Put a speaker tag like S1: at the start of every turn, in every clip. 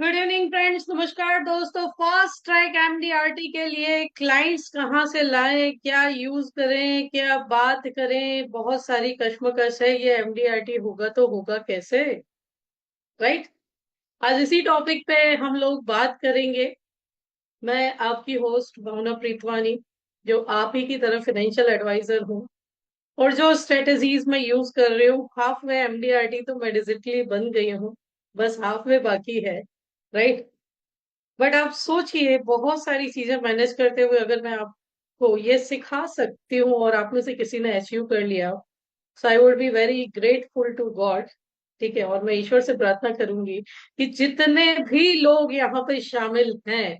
S1: Good evening friends, नमस्कार दोस्तों। Fast track MDRT के लिए क्लाइंट्स कहाँ से लाएं, क्या यूज करें, क्या बात करें, बहुत सारी कश्मकश है। ये एमडीआरटी होगा तो होगा कैसे, राइट? आज इसी टॉपिक पे हम लोग बात करेंगे। मैं आपकी होस्ट भावना प्रीतवानी, जो आप ही की तरफ फाइनेंशियल एडवाइजर हूँ, और जो स्ट्रेटजीज मैं यूज कर रही हूँ। हाफ वे एमडीआरटी तो मैं डिजिटली बन गई हूँ, बस हाफ वे बाकी है, राइट? बट आप सोचिए, बहुत सारी चीजें मैनेज करते हुए अगर मैं आपको ये सिखा सकती हूँ और आप में से किसी ने अचीव कर लिया, so I would be very grateful to God. ठीक है, और मैं ईश्वर से प्रार्थना करूंगी कि जितने भी लोग यहाँ पे शामिल हैं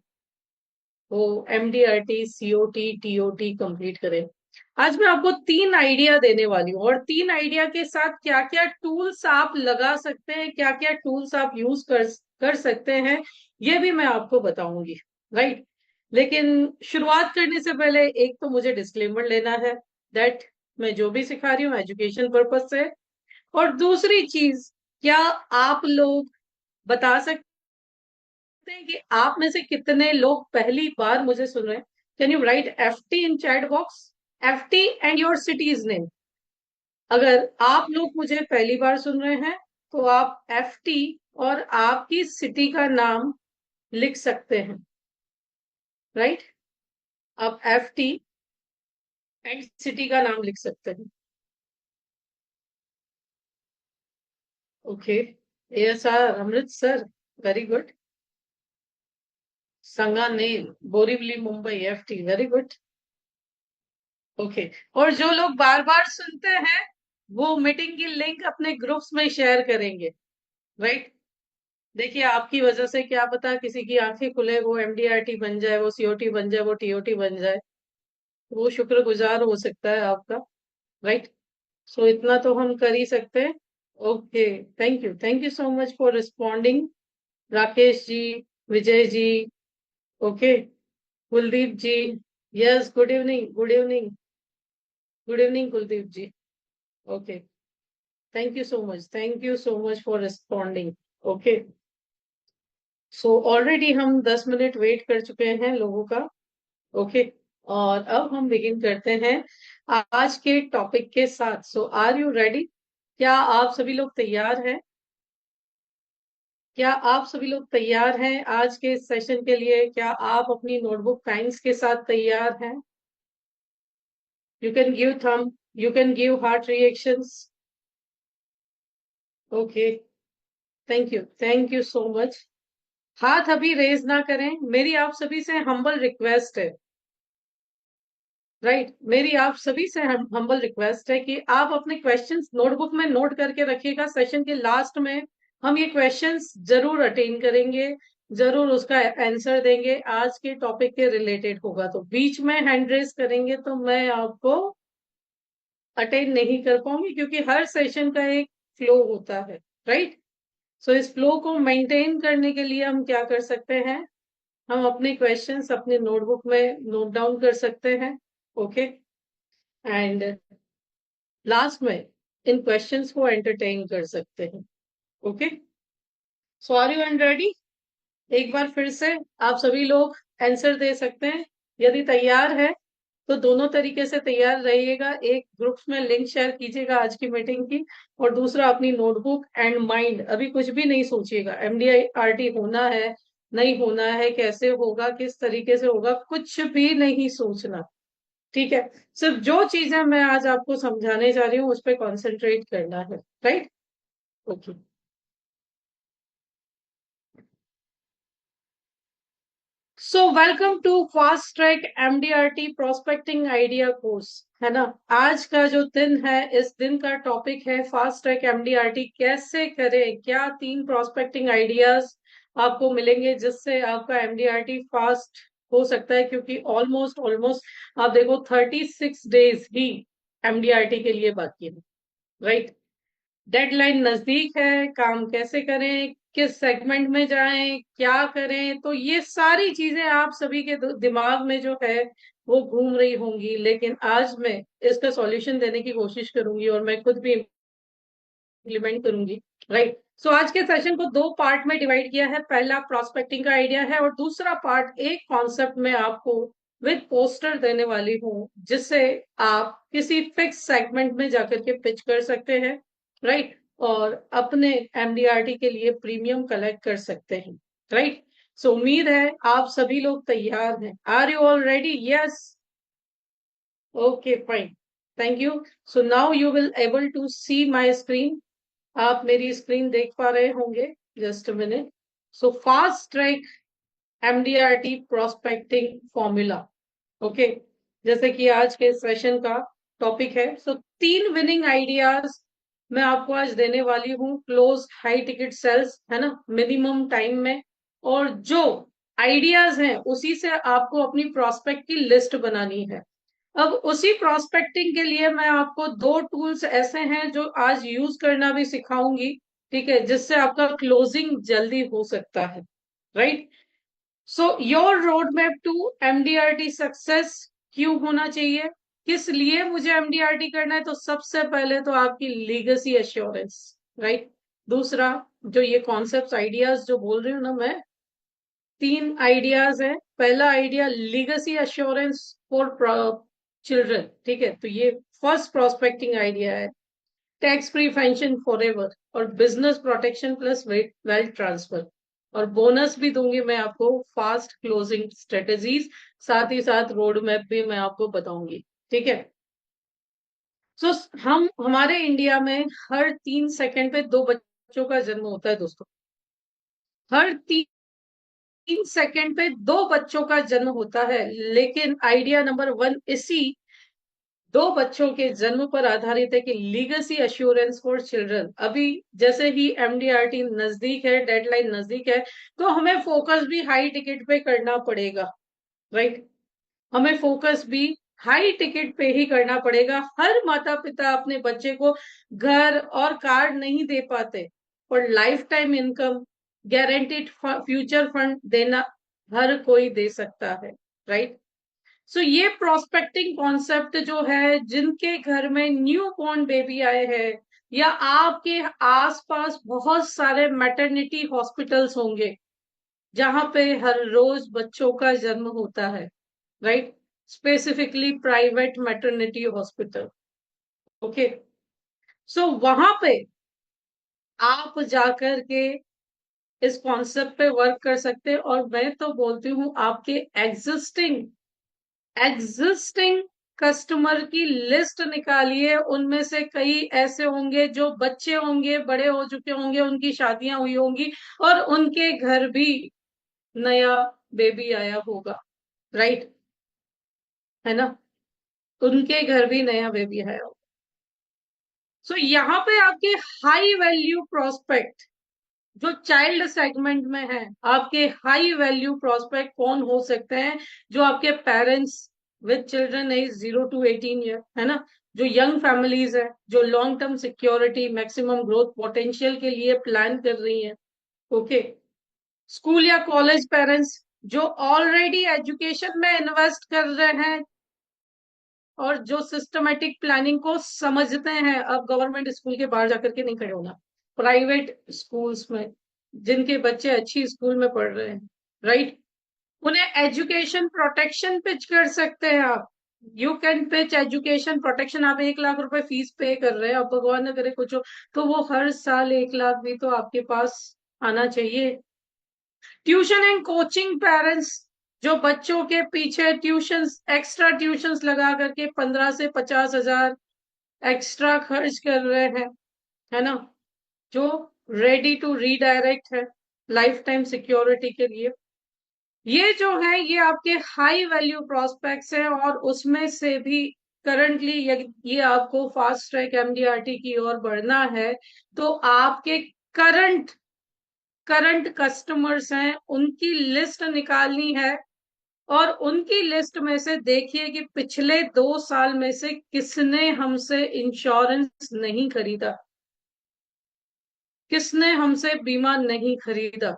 S1: वो एमडीआरटी, सीओटी, टीओटी कंप्लीट करें। आज मैं आपको 3 आइडिया देने वाली हूँ, और 3 आइडिया के साथ क्या क्या टूल्स आप लगा सकते हैं, क्या क्या टूल्स आप यूज कर सकते हैं, ये भी मैं आपको बताऊंगी, राइट? लेकिन शुरुआत करने से पहले एक तो मुझे डिस्क्लेमर लेना है दैट मैं जो भी सिखा रही हूँ एजुकेशन पर्पज से। और दूसरी चीज, क्या आप लोग बता सकते हैं कि आप में से कितने लोग पहली बार मुझे सुन रहे हैं? Can you right FT in chat box? FT and your cities name. अगर आप लोग मुझे पहली बार सुन रहे हैं तो आप FT और आपकी सिटी का नाम लिख सकते हैं, राइट? आप FT एंड सिटी का नाम लिख सकते हैं। Okay. ASR Amritsar, very good. Sanganer, Borivali, Mumbai, FT, very good. Okay. और जो लोग बार बार सुनते हैं वो मीटिंग की लिंक अपने ग्रुप्स में शेयर करेंगे, राइट? देखिए, आपकी वजह से क्या पता किसी की आंखें खुले, वो एमडीआरटी बन जाए, वो सीओटी बन जाए, वो टीओटी बन जाए। वो शुक्रगुजार हो सकता है आपका, राइट? सो इतना तो हम कर ही सकते हैं। Okay, thank you so much for responding. Rakesh ji, Vijay ji, okay, Kuldeep ji, yes, good evening, good evening, good evening Kuldeep ji. Okay, thank you so much for responding. Okay, so already हम 10 मिनट वेट कर चुके हैं लोगों का। ओके, और अब हम बिगिन करते हैं आज के टॉपिक के साथ। सो आर यू रेडी? क्या आप सभी लोग तैयार हैं? क्या आप सभी लोग तैयार हैं आज के सेशन के लिए? क्या आप अपनी नोटबुक पेन्स के साथ तैयार हैं? यू कैन गिव थम, you can give heart reactions. Okay, thank you so much. हाथ अभी रेज ना करें, मेरी आप सभी से हम्बल रिक्वेस्ट है, राइट? मेरी आप सभी से हम्बल रिक्वेस्ट है कि आप अपने क्वेश्चंस नोटबुक में नोट करके रखिएगा। सेशन के लास्ट में हम ये क्वेश्चंस जरूर अटेंड करेंगे, जरूर उसका आंसर देंगे। आज के टॉपिक के रिलेटेड होगा तो बीच में हैंड रेस करेंगे तो मैं आपको अटेंड नहीं कर पाऊंगी, क्योंकि हर सेशन का एक फ्लो होता है, राइट? सो इस फ्लो को मेंटेन करने के लिए हम क्या कर सकते हैं? हम अपने क्वेश्चंस अपने नोटबुक में नोट डाउन कर सकते हैं, ओके? एंड लास्ट में इन क्वेश्चंस को एंटरटेन कर सकते हैं, okay? So are you and ready? एक बार फिर से आप सभी लोग आंसर दे सकते हैं। यदि तैयार है तो दोनों तरीके से तैयार रहिएगा। एक ग्रुप्स में लिंक शेयर कीजिएगा आज की मीटिंग की, और दूसरा अपनी नोटबुक एंड माइंड, अभी कुछ भी नहीं सोचिएगा। एमडीआरटी होना है, नहीं होना है, कैसे होगा, किस तरीके से होगा, कुछ भी नहीं सोचना, ठीक है? सिर्फ जो चीजें मैं आज आपको समझाने जा रही हूँ उस पर कॉन्सेंट्रेट करना है, right? Okay, so welcome to fast track MDRT prospecting idea course, है ना? आज का जो दिन है, इस दिन का टॉपिक है फास्ट ट्रैक एमडीआरटी कैसे करें। क्या 3 प्रोस्पेक्टिंग आइडियाज आपको मिलेंगे जिससे आपका एमडीआरटी फास्ट हो सकता है, क्योंकि ऑलमोस्ट ऑलमोस्ट आप देखो 36 डेज ही एमडीआरटी के लिए बाकी है, राइट? डेडलाइन नजदीक है, काम कैसे करें, किस सेगमेंट में जाएं, क्या करें, तो ये सारी चीजें आप सभी के दिमाग में जो है वो घूम रही होंगी। लेकिन आज मैं इसका सॉल्यूशन देने की कोशिश करूंगी और मैं खुद भी इम्प्लीमेंट करूंगी। राइट। सो आज के सेशन को दो पार्ट में डिवाइड किया है। पहला प्रोस्पेक्टिंग का आइडिया है और दूसरा पार्ट एक कॉन्सेप्ट में आपको विद पोस्टर देने वाली हूँ, जिससे आप किसी फिक्स सेगमेंट में जाकर के पिच कर सकते हैं। राइट। और अपने एमडीआरटी के लिए प्रीमियम कलेक्ट कर सकते हैं। राइट। सो उम्मीद है आप सभी लोग तैयार हैं। Are you all ready? Yes. Okay fine. Thank you. So now you will able to see my screen. आप मेरी स्क्रीन देख पा रहे होंगे। Just a minute. So fast track MDRT prospecting formula. Okay. जैसे कि आज के सेशन का टॉपिक है, सो तीन विनिंग आइडियाज मैं आपको आज देने वाली हूँ क्लोज हाई टिकट सेल्स, है ना, मिनिमम टाइम में। और जो आइडियाज हैं उसी से आपको अपनी प्रोस्पेक्ट की लिस्ट बनानी है। अब उसी प्रोस्पेक्टिंग के लिए मैं आपको दो टूल्स ऐसे हैं जो आज यूज करना भी सिखाऊंगी। ठीक है, जिससे आपका क्लोजिंग जल्दी हो सकता है। Right. So your road map to MDRT success क्यों होना चाहिए, किस लिए मुझे एमडीआरटी करना है? तो सबसे पहले तो आपकी लीगेसी एश्योरेंस। राइट। दूसरा, जो ये कॉन्सेप्ट आइडियाज जो बोल रही हूँ ना मैं, तीन आइडियाज है। पहला idea legacy assurance for children. ठीक है, तो ये फर्स्ट प्रोस्पेक्टिंग आइडिया है। Tax free pension for ever और business protection plus wealth transfer. और बोनस भी दूंगी मैं आपको, फास्ट क्लोजिंग स्ट्रेटेजीज। साथ ही साथ रोड मैप भी मैं आपको बताऊंगी। ठीक है। सो हम हमारे इंडिया में हर 3 सेकंड पे दो बच्चों का जन्म होता है दोस्तों। हर 3 सेकंड पे दो बच्चों का जन्म होता है। लेकिन आइडिया नंबर वन इसी दो बच्चों के जन्म पर आधारित है कि लीगेसी अश्योरेंस फॉर चिल्ड्रन। अभी जैसे ही एमडीआरटी नजदीक है, डेडलाइन नजदीक है, तो हमें फोकस भी हाई टिकट पे करना पड़ेगा। राइट। हमें फोकस भी हाई टिकट पे ही करना पड़ेगा। हर माता पिता अपने बच्चे को घर और कार नहीं दे पाते, और life time income, guaranteed future fund देना हर कोई दे सकता है। राइट। सो ये प्रोस्पेक्टिंग कॉन्सेप्ट जो है, जिनके घर में न्यू बॉर्न बेबी आए हैं, या आपके आसपास बहुत सारे मैटरनिटी हॉस्पिटल्स होंगे जहां पे हर रोज बच्चों का जन्म होता है। Right. Specifically private maternity hospital. Okay. So वहां पे आप जाकर के इस कॉन्सेप्ट पे वर्क कर सकते हैं। और मैं तो बोलती हूँ आपके एग्जिस्टिंग एग्जिस्टिंग कस्टमर की लिस्ट निकालिए। उनमें से कई ऐसे होंगे जो बच्चे होंगे, बड़े हो चुके होंगे, उनकी शादियां हुई होंगी, और उनके घर भी नया बेबी आया होगा। राइट। है ना, उनके घर भी नया बेबी आया होगा। सो यहाँ पे आपके हाई वैल्यू प्रोस्पेक्ट जो चाइल्ड सेगमेंट में है, आपके हाई वैल्यू प्रोस्पेक्ट कौन हो सकते हैं? जो आपके parents with children age 0 to 18 year, है ना, जो यंग फैमिलीज है, जो long term security, maximum growth potential के लिए प्लान कर रही है। ओके। स्कूल या कॉलेज पेरेंट्स जो ऑलरेडी एजुकेशन में इन्वेस्ट कर रहे हैं और जो सिस्टमेटिक प्लानिंग को समझते हैं। अब गवर्नमेंट स्कूल के बाहर जाकर के नहीं खड़े होना, प्राइवेट स्कूल्स में जिनके बच्चे अच्छी स्कूल में पढ़ रहे हैं। राइट। उन्हें एजुकेशन प्रोटेक्शन पिच कर सकते हैं आप। You can pitch education protection. आप 1 लाख रुपए फीस पे कर रहे हैं, अब भगवान न करे कुछ हो, तो वो हर साल 1 लाख भी तो आपके पास आना चाहिए। ट्यूशन एंड कोचिंग पेरेंट्स जो बच्चों के पीछे ट्यूशंस, एक्स्ट्रा ट्यूशंस लगा करके 15 से 50 हजार एक्स्ट्रा खर्च कर रहे हैं, है ना, जो रेडी टू रीडायरेक्ट है लाइफ टाइम सिक्योरिटी के लिए। ये जो है ये आपके हाई वैल्यू प्रोस्पेक्ट्स हैं। और उसमें से भी करंटली ये आपको फास्ट ट्रैक एमडीआरटी की ओर बढ़ना है, तो आपके करंट करंट कस्टमर्स हैं, उनकी लिस्ट निकालनी है। और उनकी लिस्ट में से देखिए कि पिछले 2 साल में से किसने हमसे इंश्योरेंस नहीं खरीदा, किसने हमसे बीमा नहीं खरीदा।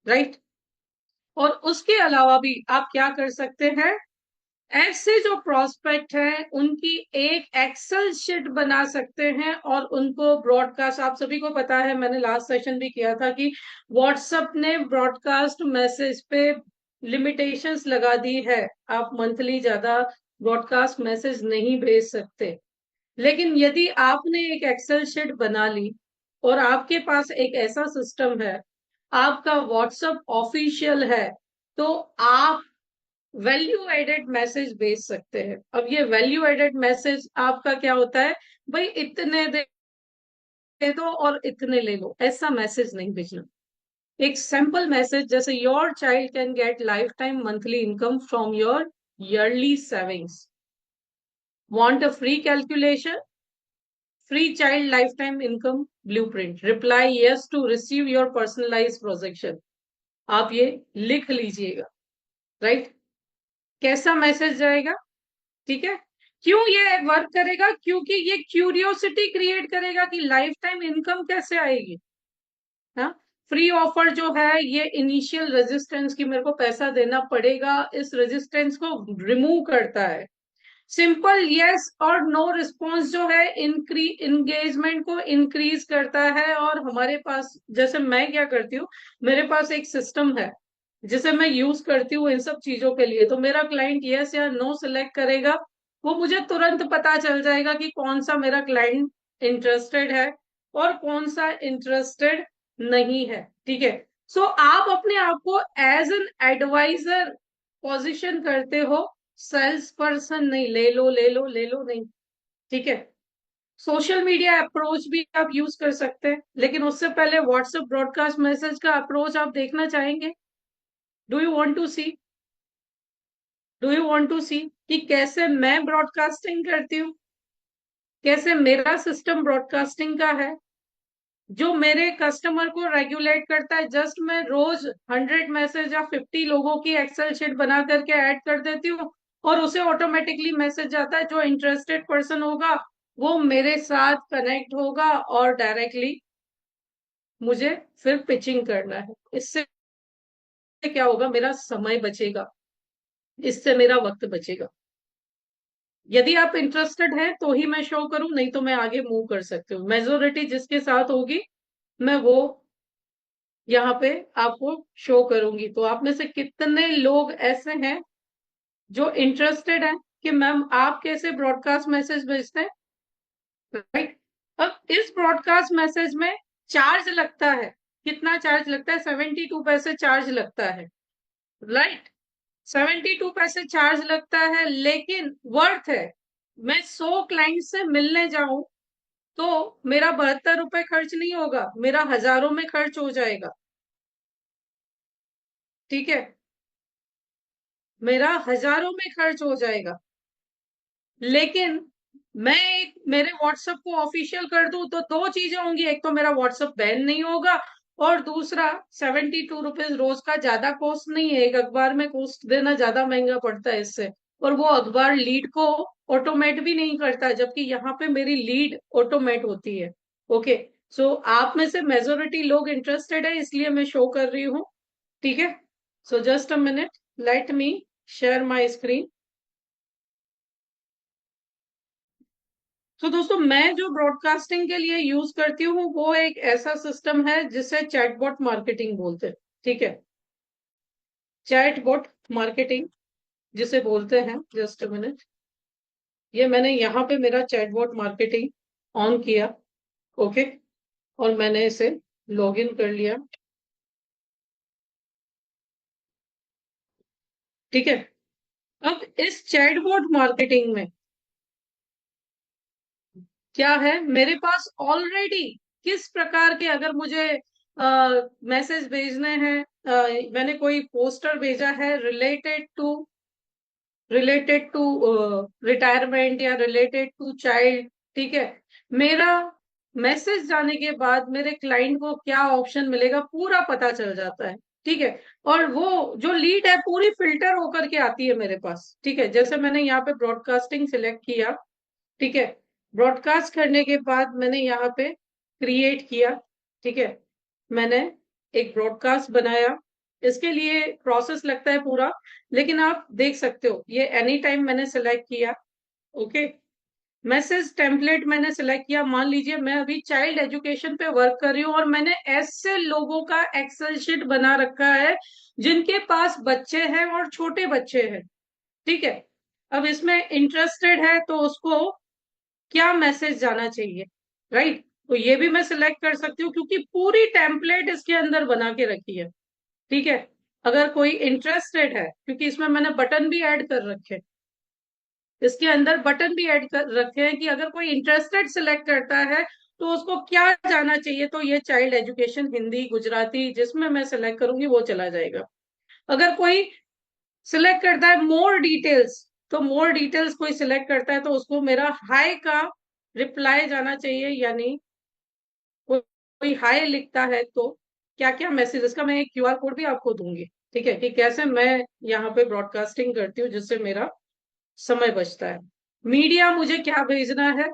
S1: राइट। और उसके अलावा भी आप क्या कर सकते हैं? ऐसे जो प्रोस्पेक्ट हैं उनकी एक एक्सेल शीट बना सकते हैं और उनको ब्रॉडकास्ट, आप सभी को पता है, मैंने लास्ट सेशन भी किया था कि व्हाट्सएप ने ब्रॉडकास्ट मैसेज पे लिमिटेशंस लगा दी है। आप मंथली ज्यादा ब्रॉडकास्ट मैसेज नहीं भेज सकते। लेकिन यदि आपने एक एक्सेल शीट बना ली और आपके पास एक ऐसा सिस्टम है, आपका व्हाट्सएप ऑफिशियल है, तो आप वैल्यू एडेड मैसेज भेज सकते हैं। अब ये वैल्यू एडेड मैसेज आपका क्या होता है, भाई इतने दे दो और इतने ले लो, ऐसा मैसेज नहीं भेजना। एक सिंपल मैसेज जैसे your child can get lifetime monthly income from your yearly savings, want a free calculation, free child lifetime income blueprint, reply yes to receive your personalise projection. आप ये लिख लीजिएगा, right. कैसा message जाएगा, ठीक है। क्यों ये वर्क करेगा, क्योंकि ये क्यूरियोसिटी क्रिएट करेगा कि लाइफ टाइम इनकम कैसे आएगी। हाँ, फ्री ऑफर जो है ये इनिशियल रेजिस्टेंस की मेरे को पैसा देना पड़ेगा, इस रेजिस्टेंस को रिमूव करता है। सिंपल यस और नो रिस्पॉन्स जो है इंगेजमेंट को इंक्रीज करता है। और हमारे पास, जैसे मैं क्या करती हूँ, मेरे पास एक सिस्टम है जिसे मैं यूज करती हूँ इन सब चीजों के लिए। तो मेरा क्लाइंट यस या नो सिलेक्ट करेगा, वो मुझे तुरंत पता चल जाएगा कि कौन सा मेरा क्लाइंट इंटरेस्टेड है और कौन सा इंटरेस्टेड नहीं है, ठीक है। सो आप अपने आप को एज एन एडवाइजर पोजिशन करते हो, सेल्स पर्सन नहीं। ले लो ले लो ले लो नहीं, ठीक है। सोशल मीडिया अप्रोच भी आप यूज कर सकते हैं, लेकिन उससे पहले व्हाट्सएप ब्रॉडकास्ट मैसेज का अप्रोच आप देखना चाहेंगे। Do you want to see, do you want to see कि कैसे मैं ब्रॉडकास्टिंग करती हूँ, कैसे मेरा सिस्टम ब्रॉडकास्टिंग का है, जो मेरे कस्टमर को रेगुलेट करता है। जस्ट मैं रोज 100 मैसेज या 50 लोगों की एक्सेल शीट बना करके ऐड कर देती हूँ और उसे ऑटोमेटिकली मैसेज आता है। जो इंटरेस्टेड पर्सन होगा वो मेरे साथ कनेक्ट होगा और डायरेक्टली मुझे फिर पिचिंग करना है। इससे क्या होगा, मेरा समय बचेगा, इससे मेरा वक्त बचेगा। यदि आप इंटरेस्टेड हैं तो ही मैं शो करूं, नहीं तो मैं आगे मूव कर सकती हूँ। मेजोरिटी जिसके साथ होगी मैं वो यहाँ पे आपको शो करूंगी। तो आप में से कितने लोग ऐसे हैं जो इंटरेस्टेड हैं कि मैम आप कैसे ब्रॉडकास्ट मैसेज भेजते हैं, राइट। अब इस ब्रॉडकास्ट मैसेज में चार्ज लगता है, कितना चार्ज लगता है, 72 पैसे चार्ज लगता है, राइट। 72 पैसे चार्ज लगता है, लेकिन वर्थ है। मैं 100 क्लाइंट से मिलने जाऊं तो मेरा 72 रुपए खर्च नहीं होगा, मेरा हजारों में खर्च हो जाएगा, ठीक है। मेरा हजारों में खर्च हो जाएगा। लेकिन मैं एक मेरे व्हाट्सएप को ऑफिशियल कर दूं तो दो चीजें होंगी, एक तो मेरा व्हाट्सएप बैन नहीं होगा और दूसरा 72 रुपीज रोज का ज्यादा कॉस्ट नहीं है। एक अखबार में कॉस्ट देना ज्यादा महंगा पड़ता है इससे, और वो अखबार लीड को ऑटोमेट भी नहीं करता, जबकि यहाँ पे मेरी लीड ऑटोमेट होती है। ओके, सो आप में से मेजोरिटी लोग इंटरेस्टेड है इसलिए मैं शो कर रही हूँ, ठीक है। सो just a minute, let me share my screen. तो दोस्तों, मैं जो ब्रॉडकास्टिंग के लिए यूज करती हूँ वो एक ऐसा सिस्टम है जिसे चैटबॉट मार्केटिंग बोलते हैं, ठीक है। चैटबॉट मार्केटिंग जिसे बोलते हैं, जस्ट अ मिनट, ये मैंने यहाँ पे मेरा चैटबॉट मार्केटिंग ऑन किया, ओके, और मैंने इसे लॉग इन कर लिया, ठीक है। अब इस चैटबॉट मार्केटिंग में क्या है, मेरे पास ऑलरेडी किस प्रकार के, अगर मुझे मैसेज भेजने हैं, मैंने कोई पोस्टर भेजा है रिलेटेड टू रिटायरमेंट या रिलेटेड टू चाइल्ड, ठीक है। मेरा मैसेज जाने के बाद मेरे क्लाइंट को क्या ऑप्शन मिलेगा पूरा पता चल जाता है, ठीक है। और वो जो लीड है पूरी फिल्टर होकर के आती है मेरे पास, ठीक है। जैसे मैंने यहाँ पे ब्रॉडकास्टिंग सिलेक्ट किया, ठीक है। ब्रॉडकास्ट करने के बाद मैंने यहाँ पे क्रिएट किया, ठीक है। मैंने एक ब्रॉडकास्ट बनाया, इसके लिए प्रोसेस लगता है पूरा, लेकिन आप देख सकते हो ये एनी टाइम मैंने सेलेक्ट किया। ओके, मैसेज टेम्पलेट मैंने सेलेक्ट किया। मान लीजिए मैं अभी चाइल्ड एजुकेशन पे वर्क कर रही हूँ और मैंने ऐसे लोगों का एक्सेल शीट बना रखा है जिनके पास बच्चे हैं और छोटे बच्चे हैं। ठीक है, अब इसमें इंटरेस्टेड है तो उसको क्या मैसेज जाना चाहिए, राइट? तो ये भी मैं सिलेक्ट कर सकती हूँ क्योंकि पूरी टेम्पलेट इसके अंदर बना के रखी है। ठीक है, अगर कोई इंटरेस्टेड है, क्योंकि इसमें मैंने बटन भी ऐड कर रखे, इसके अंदर बटन भी ऐड कर रखे हैं कि अगर कोई इंटरेस्टेड सिलेक्ट करता है तो उसको क्या जाना चाहिए, तो ये चाइल्ड एजुकेशन हिंदी गुजराती जिसमें मैं सिलेक्ट करूंगी वो चला जाएगा। अगर कोई सिलेक्ट करता है मोर डिटेल्स, तो मोर डिटेल्स कोई सिलेक्ट करता है तो उसको मेरा हाई का रिप्लाई जाना चाहिए, यानी कोई हाई लिखता है तो क्या क्या मैसेज, इसका मैं एक क्यूआर कोड भी आपको दूंगी। ठीक है, कि कैसे मैं यहाँ पे ब्रॉडकास्टिंग करती हूँ जिससे मेरा समय बचता है। मीडिया मुझे क्या भेजना है,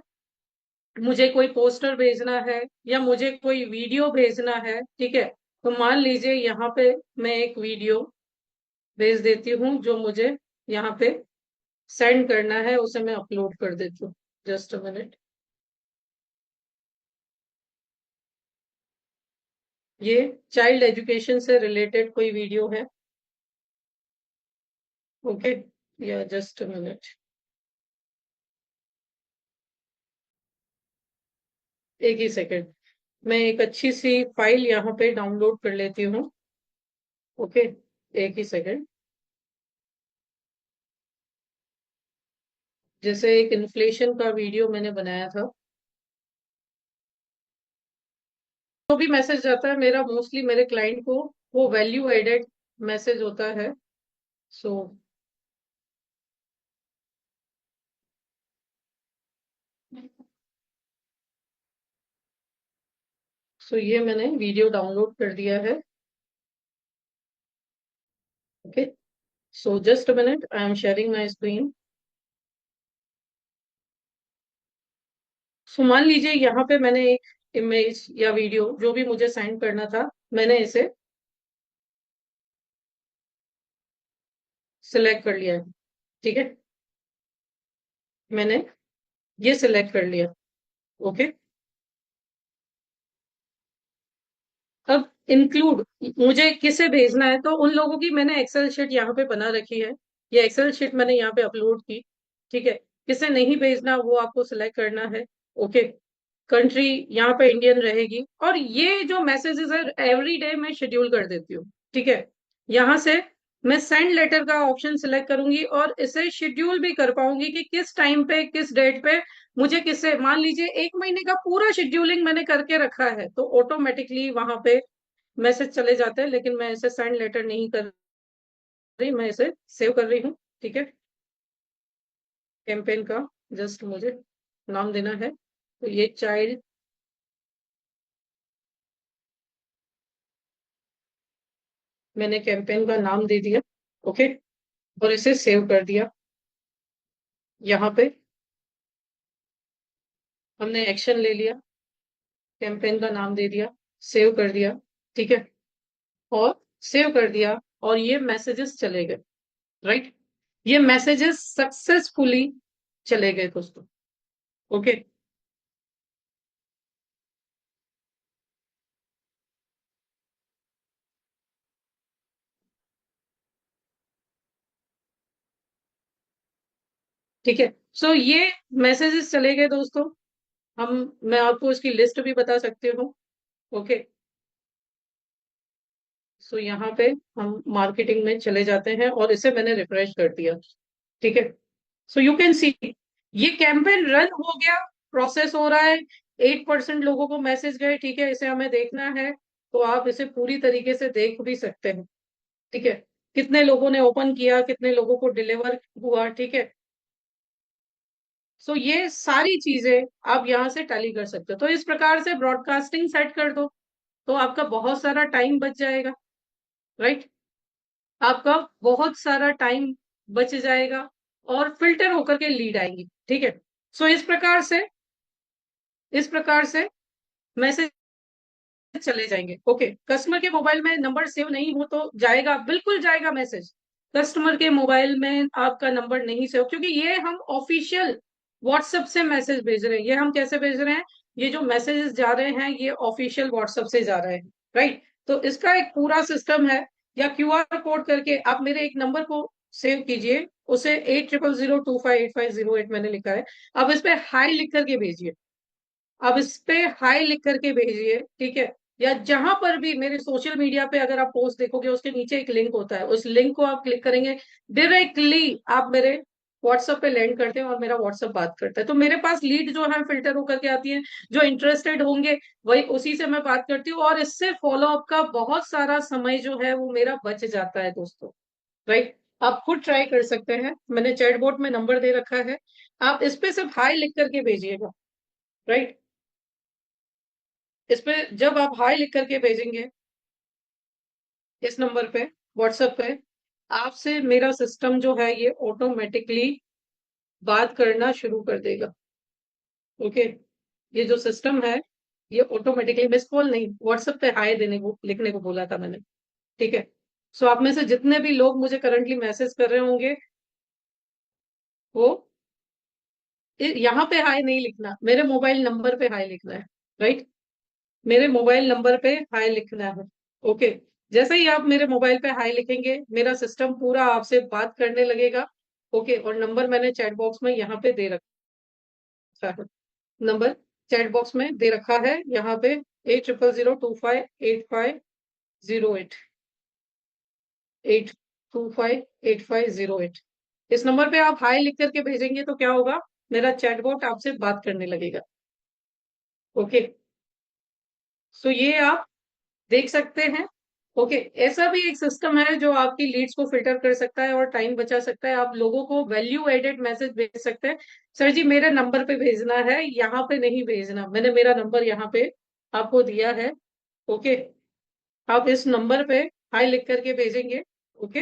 S1: मुझे कोई पोस्टर भेजना है या मुझे कोई वीडियो भेजना है। ठीक है, तो मान लीजिए यहाँ पे मैं एक वीडियो भेज देती हूँ जो मुझे यहाँ पे सेंड करना है, उसे मैं अपलोड कर देती हूँ। जस्ट अ मिनट, ये चाइल्ड एजुकेशन से रिलेटेड कोई वीडियो है। ओके, या जस्ट अ मिनट, एक ही सेकंड, मैं एक अच्छी सी फाइल यहाँ पे डाउनलोड कर लेती हूँ। ओके, एक ही सेकंड। जैसे एक इन्फ्लेशन का वीडियो मैंने बनाया था, जो भी मैसेज जाता है मेरा मोस्टली मेरे क्लाइंट को वो वैल्यू एडेड मैसेज होता है। सो ये मैंने वीडियो डाउनलोड कर दिया है। Okay, so just a minute, I am sharing my screen. So मान लीजिए यहाँ पे मैंने एक इमेज या वीडियो जो भी मुझे सेंड करना था, मैंने इसे सिलेक्ट कर लिया है। ठीक है, मैंने ये सिलेक्ट कर लिया। ओके, अब इंक्लूड मुझे किसे भेजना है, तो उन लोगों की मैंने एक्सेल शीट यहाँ पे बना रखी है। ये एक्सेल शीट मैंने यहाँ पे अपलोड की। ठीक है, किसे नहीं भेजना वो आपको सिलेक्ट करना है। ओके, कंट्री यहाँ पे इंडियन रहेगी, और ये जो मैसेजेस है एवरी डे मैं शेड्यूल कर देती हूँ। ठीक है, यहाँ से मैं सेंड लेटर का ऑप्शन सिलेक्ट करूंगी और इसे शेड्यूल भी कर पाऊंगी कि किस टाइम पे किस डेट पे मुझे किससे, मान लीजिए 1 महीने का पूरा शेड्यूलिंग मैंने करके रखा है तो ऑटोमेटिकली वहां पे मैसेज चले जाते हैं, लेकिन मैं इसे सेंड लेटर नहीं कर रही, मैं इसे सेव कर रही हूँ। ठीक है, कैंपेन का जस्ट मुझे नाम देना है, तो ये चाइल्ड, मैंने कैंपेन का नाम दे दिया। ओके, और इसे सेव कर दिया। यहाँ पे हमने एक्शन ले लिया, कैंपेन का नाम दे दिया, सेव कर दिया। ठीक है, और सेव कर दिया, और ये मैसेजेस चले गए। राइट, ये मैसेजेस सक्सेसफुली चले गए दोस्तों। ओके, ठीक है, सो ये मैसेजेस चले गए दोस्तों। हम मैं आपको इसकी लिस्ट भी बता सकती हूँ। ओके, सो यहाँ पे हम मार्केटिंग में चले जाते हैं और इसे मैंने रिफ्रेश कर दिया। ठीक है, सो यू कैन सी ये कैंपेन रन हो गया, प्रोसेस हो रहा है, 8% लोगों को मैसेज गए। ठीक है, इसे हमें देखना है तो आप इसे पूरी तरीके से देख भी सकते हैं। ठीक है, कितने लोगों ने ओपन किया, कितने लोगों को डिलीवर हुआ। ठीक है, सो ये सारी चीजें आप यहाँ से टैली कर सकते हो। तो इस प्रकार से ब्रॉडकास्टिंग सेट कर दो तो आपका बहुत सारा टाइम बच जाएगा। राइट, आपका बहुत सारा टाइम बच जाएगा और फिल्टर होकर के लीड आएंगी। ठीक है, सो इस प्रकार से मैसेज चले जाएंगे। ओके, कस्टमर के मोबाइल में नंबर सेव नहीं हो तो जाएगा, बिल्कुल जाएगा मैसेज। कस्टमर के मोबाइल में आपका नंबर नहीं सेव, क्योंकि ये हम ऑफिशियल व्हाट्सएप से मैसेज भेज रहे हैं। ये हम कैसे भेज रहे हैं, ये जो मैसेजेस जा रहे हैं ये ऑफिशियल व्हाट्सएप से जा रहे हैं, राइट। तो इसका एक पूरा सिस्टम है। या क्यूआर कोड करके आप मेरे एक नंबर को सेव कीजिए, उसे 80025850 8 मैंने लिखा है। अब इस पे हाई लिख करके भेजिए। अब इस पे हाई लिख करके भेजिए, ठीक है। या जहां पर भी मेरे सोशल मीडिया पे अगर आप पोस्ट देखोगे उसके नीचे एक लिंक होता है, उस लिंक को आप क्लिक करेंगे, डायरेक्टली आप मेरे व्हाट्सएप पे लैंड करते हैं और मेरा व्हाट्सएप बात करता है। तो मेरे पास लीड जो है फिल्टर होकर के आती है, जो इंटरेस्टेड होंगे वही उसी से मैं बात करती हूँ, और इससे फॉलोअप का बहुत सारा समय जो है वो मेरा बच जाता है दोस्तों, राइट। आप खुद ट्राई कर सकते हैं, मैंने चैटबॉट में नंबर दे रखा है, आप इस पे सिर्फ हाई लिख करके भेजिएगा, राइट। इस पे जब आप हाई लिख करके भेजेंगे इस नंबर पे, व्हाट्सएप पे, आपसे मेरा सिस्टम जो है ये ऑटोमेटिकली बात करना शुरू कर देगा। ओके, ये जो सिस्टम है ये ऑटोमेटिकली, मिस कॉल नहीं, व्हाट्सएप पे हाई देने को लिखने को बोला था मैंने, ठीक है। सो आप में से जितने भी लोग मुझे करंटली मैसेज कर रहे होंगे वो यहाँ पे हाई नहीं लिखना, मेरे मोबाइल नंबर पे हाई लिखना है, राइट। मेरे मोबाइल नंबर पे हाई लिखना है। ओके, जैसे ही आप मेरे मोबाइल पे हाई लिखेंगे मेरा सिस्टम पूरा आपसे बात करने लगेगा। ओके, और नंबर मैंने चैट बॉक्स में यहाँ पे दे रखा है। नंबर चैट बॉक्स में दे रखा है यहाँ पे, 8002585008, 8258508। इस नंबर पे आप हाई लिख करके भेजेंगे तो क्या होगा, मेरा चैटबॉट आपसे बात करने लगेगा। ओके, सो ये आप देख सकते हैं। ओके, ऐसा भी एक सिस्टम है जो आपकी लीड्स को फिल्टर कर सकता है और टाइम बचा सकता है। आप लोगों को वैल्यू एडेड मैसेज भेज सकते हैं, सर जी मेरे नंबर पे भेजना है, यहाँ पे नहीं भेजना, मैंने मेरा नंबर यहाँ पे आपको दिया है। ओके, आप इस नंबर पे हाई लिख करके भेजेंगे। ओके,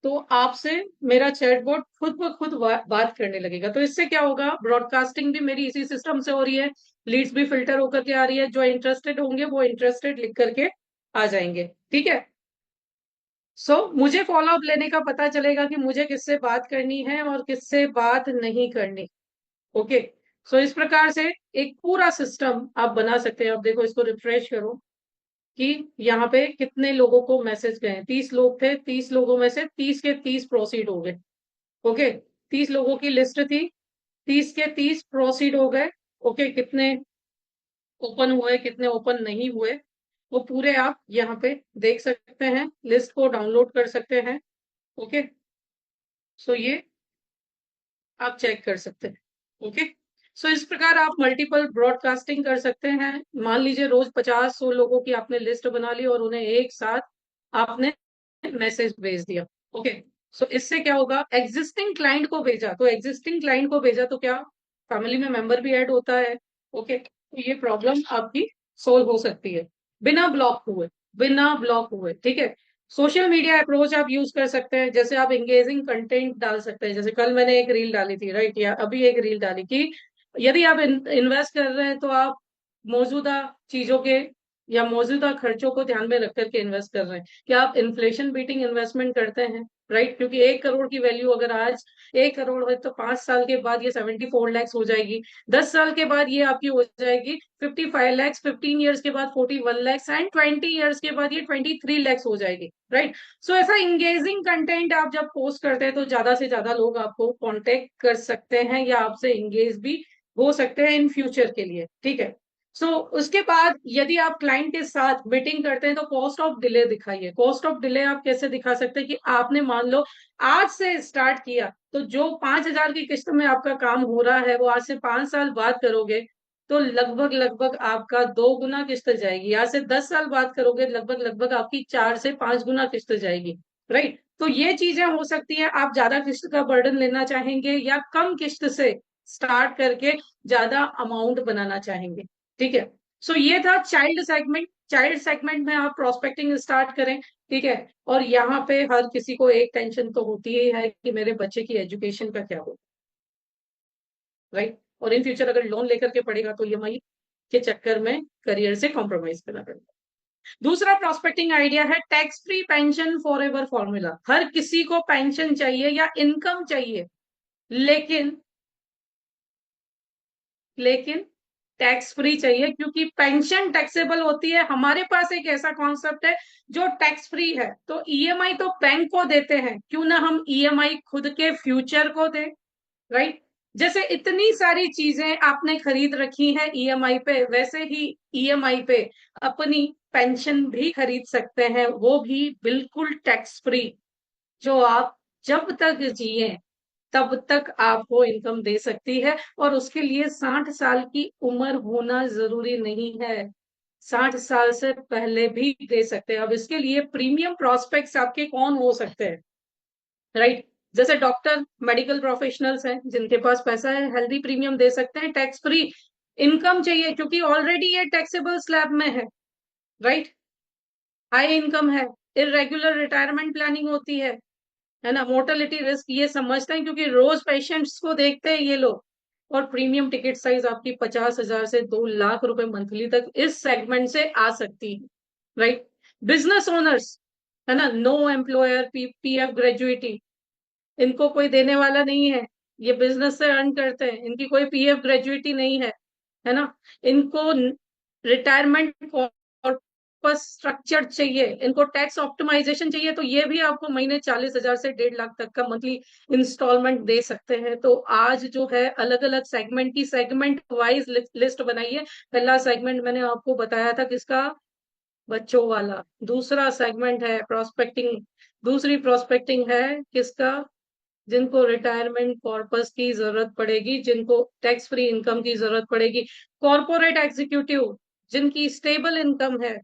S1: तो आपसे मेरा चैटबॉट खुद ब खुद बात करने लगेगा। तो इससे क्या होगा, ब्रॉडकास्टिंग भी मेरी इसी सिस्टम से हो रही है, लीड्स भी फिल्टर होकर के आ रही है, जो इंटरेस्टेड होंगे वो इंटरेस्टेड लिख करके आ जाएंगे, ठीक है। मुझे फॉलोअप लेने का पता चलेगा कि मुझे किससे बात करनी है और किससे बात नहीं करनी। ओके, इस प्रकार से एक पूरा सिस्टम आप बना सकते हैं। अब देखो, इसको रिफ्रेश करो कि यहाँ पे कितने लोगों को मैसेज गए, 30 लोग थे, 30 लोगों में से 30 के 30 प्रोसीड हो गए। ओके, 30 लोगों की लिस्ट थी, 30 के 30 प्रोसीड हो गए। ओके, कितने ओपन हुए कितने ओपन नहीं हुए वो पूरे आप यहाँ पे देख सकते हैं, लिस्ट को डाउनलोड कर सकते हैं। ओके, ये आप चेक कर सकते हैं। ओके, इस प्रकार आप मल्टीपल ब्रॉडकास्टिंग कर सकते हैं। मान लीजिए रोज 50-100 लोगों की आपने लिस्ट बना ली और उन्हें एक साथ आपने मैसेज भेज दिया। ओके, इससे क्या होगा, एग्जिस्टिंग क्लाइंट को भेजा तो एग्जिस्टिंग क्लाइंट को भेजा तो क्या, फैमिली में मेंबर भी ऐड होता है। ओके, तो ये प्रॉब्लम आपकी सोल्व हो सकती है बिना ब्लॉक हुए, बिना ब्लॉक हुए, ठीक है। सोशल मीडिया अप्रोच आप यूज कर सकते हैं, जैसे आप एंगेजिंग कंटेंट डाल सकते हैं। जैसे कल मैंने एक रील डाली थी, राइट, या अभी एक रील डाली कि यदि आप इन्वेस्ट कर रहे हैं तो आप मौजूदा चीजों के या मौजूदा खर्चों को ध्यान में रख करके इन्वेस्ट कर रहे हैं, क्या आप इन्फ्लेशन बीटिंग इन्वेस्टमेंट करते हैं, राइट। क्योंकि 1 करोड़ की वैल्यू अगर आज 1 करोड़ है तो 5 साल के बाद ये 74 लैक्स हो जाएगी, 10 साल के बाद ये आपकी हो जाएगी 55 लैक्स, 15 ईयर्स के बाद 41 लैक्स, एंड 20 ईयर्स के बाद ये 23 लैक्स हो जाएगी, राइट। ऐसा इंगेजिंग कंटेंट आप जब पोस्ट करते हैं तो ज्यादा से ज्यादा लोग आपको कांटेक्ट कर सकते हैं या आपसे इंगेज भी हो सकते हैं इन फ्यूचर के लिए, ठीक है। उसके बाद यदि आप क्लाइंट के साथ मीटिंग करते हैं तो कॉस्ट ऑफ डिले दिखाइए। कॉस्ट ऑफ डिले आप कैसे दिखा सकते हैं कि आपने मान लो आज से स्टार्ट किया तो जो 5,000 की किस्त में आपका काम हो रहा है वो आज से 5 साल बाद करोगे तो लगभग लगभग आपका 2 गुना किस्त जाएगी। आज से 10 साल बाद करोगे लगभग लगभग आपकी 4 से 5 गुना किस्त जाएगी, राइट। तो ये चीजें हो सकती है, आप ज्यादा किस्त का बर्डन लेना चाहेंगे या कम किस्त से स्टार्ट करके ज्यादा अमाउंट बनाना चाहेंगे, ठीक है। ये था चाइल्ड सेगमेंट। चाइल्ड सेगमेंट में आप प्रोस्पेक्टिंग स्टार्ट करें, ठीक है। और यहाँ पे हर किसी को एक टेंशन तो होती ही है कि मेरे बच्चे की एजुकेशन का क्या हो, राइट। और इन फ्यूचर अगर लोन लेकर के पढ़ेगा तो ईएमआई के चक्कर में करियर से कॉम्प्रोमाइज करना पड़ता है। दूसरा प्रोस्पेक्टिंग आइडिया है tax free pension for ever formula. हर किसी को पेंशन चाहिए या इनकम चाहिए, लेकिन लेकिन टैक्स फ्री चाहिए, क्योंकि पेंशन टैक्सेबल होती है। हमारे पास एक ऐसा कॉन्सेप्ट है जो टैक्स फ्री है, तो ईएमआई तो बैंक को देते हैं, क्यों ना हम ईएमआई खुद के फ्यूचर को दें, राइट। जैसे इतनी सारी चीजें आपने खरीद रखी है ईएमआई पे, वैसे ही ईएमआई पे अपनी पेंशन भी खरीद सकते हैं, वो भी बिल्कुल टैक्स फ्री, जो आप जब तक जिए तब तक आपको इनकम दे सकती है। और उसके लिए 60 साल की उम्र होना जरूरी नहीं है, 60 साल से पहले भी दे सकते हैं। अब इसके लिए प्रीमियम प्रोस्पेक्ट्स आपके कौन हो सकते हैं, राइट। जैसे डॉक्टर, मेडिकल प्रोफेशनल्स हैं जिनके पास पैसा है, हेल्दी प्रीमियम दे सकते हैं, टैक्स फ्री इनकम चाहिए क्योंकि ऑलरेडी ये टैक्सेबल स्लैब में है, राइट। हाई इनकम है, इरेगुलर रिटायरमेंट प्लानिंग होती है ना, मोर्टेलिटी रिस्क ये समझते हैं क्योंकि रोज पेशेंट्स को देखते हैं ये लोग। और प्रीमियम टिकट साइज आपकी 50,000 से 2 लाख रुपए मंथली तक इस सेगमेंट से आ सकती है, राइट। बिजनेस ओनर्स, है ना, नो एम्प्लॉयर, पीएफ ग्रेजुएटी, इनको कोई देने वाला नहीं है, ये बिजनेस से अर्न करते हैं, इनकी कोई पीएफ ग्रेजुएटी नहीं है ना। इनको रिटायरमेंट कॉर्पस स्ट्रक्चर चाहिए, इनको टैक्स ऑप्टिमाइजेशन चाहिए, तो ये भी आपको महीने 40,000 से 1.5 लाख तक का मंथली इंस्टॉलमेंट दे सकते हैं। तो आज जो है अलग अलग सेगमेंट की सेगमेंट वाइज लिस्ट बनाई है। पहला सेगमेंट मैंने आपको बताया था किसका, बच्चों वाला। दूसरा सेगमेंट है प्रोस्पेक्टिंग, दूसरी प्रोस्पेक्टिंग है किसका, जिनको रिटायरमेंट कॉर्पस की जरूरत पड़ेगी, जिनको टैक्स फ्री इनकम की जरूरत पड़ेगी। कॉर्पोरेट एग्जीक्यूटिव, जिनकी स्टेबल इनकम है,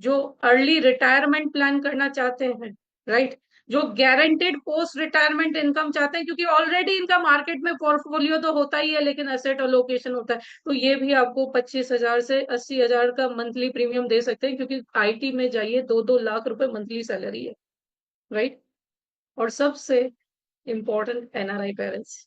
S1: जो अर्ली रिटायरमेंट प्लान करना चाहते हैं, राइट। जो गारंटेड पोस्ट रिटायरमेंट इनकम चाहते हैं, क्योंकि ऑलरेडी इनका मार्केट में पोर्टफोलियो तो होता ही है, लेकिन एसेट अलोकेशन होता है, तो ये भी आपको 25,000 से 80,000 का मंथली प्रीमियम दे सकते हैं, क्योंकि आईटी में जाइए 2-2 लाख रुपए मंथली सैलरी है, राइट। और सबसे इम्पोर्टेंट एनआरआई पेरेंट्स,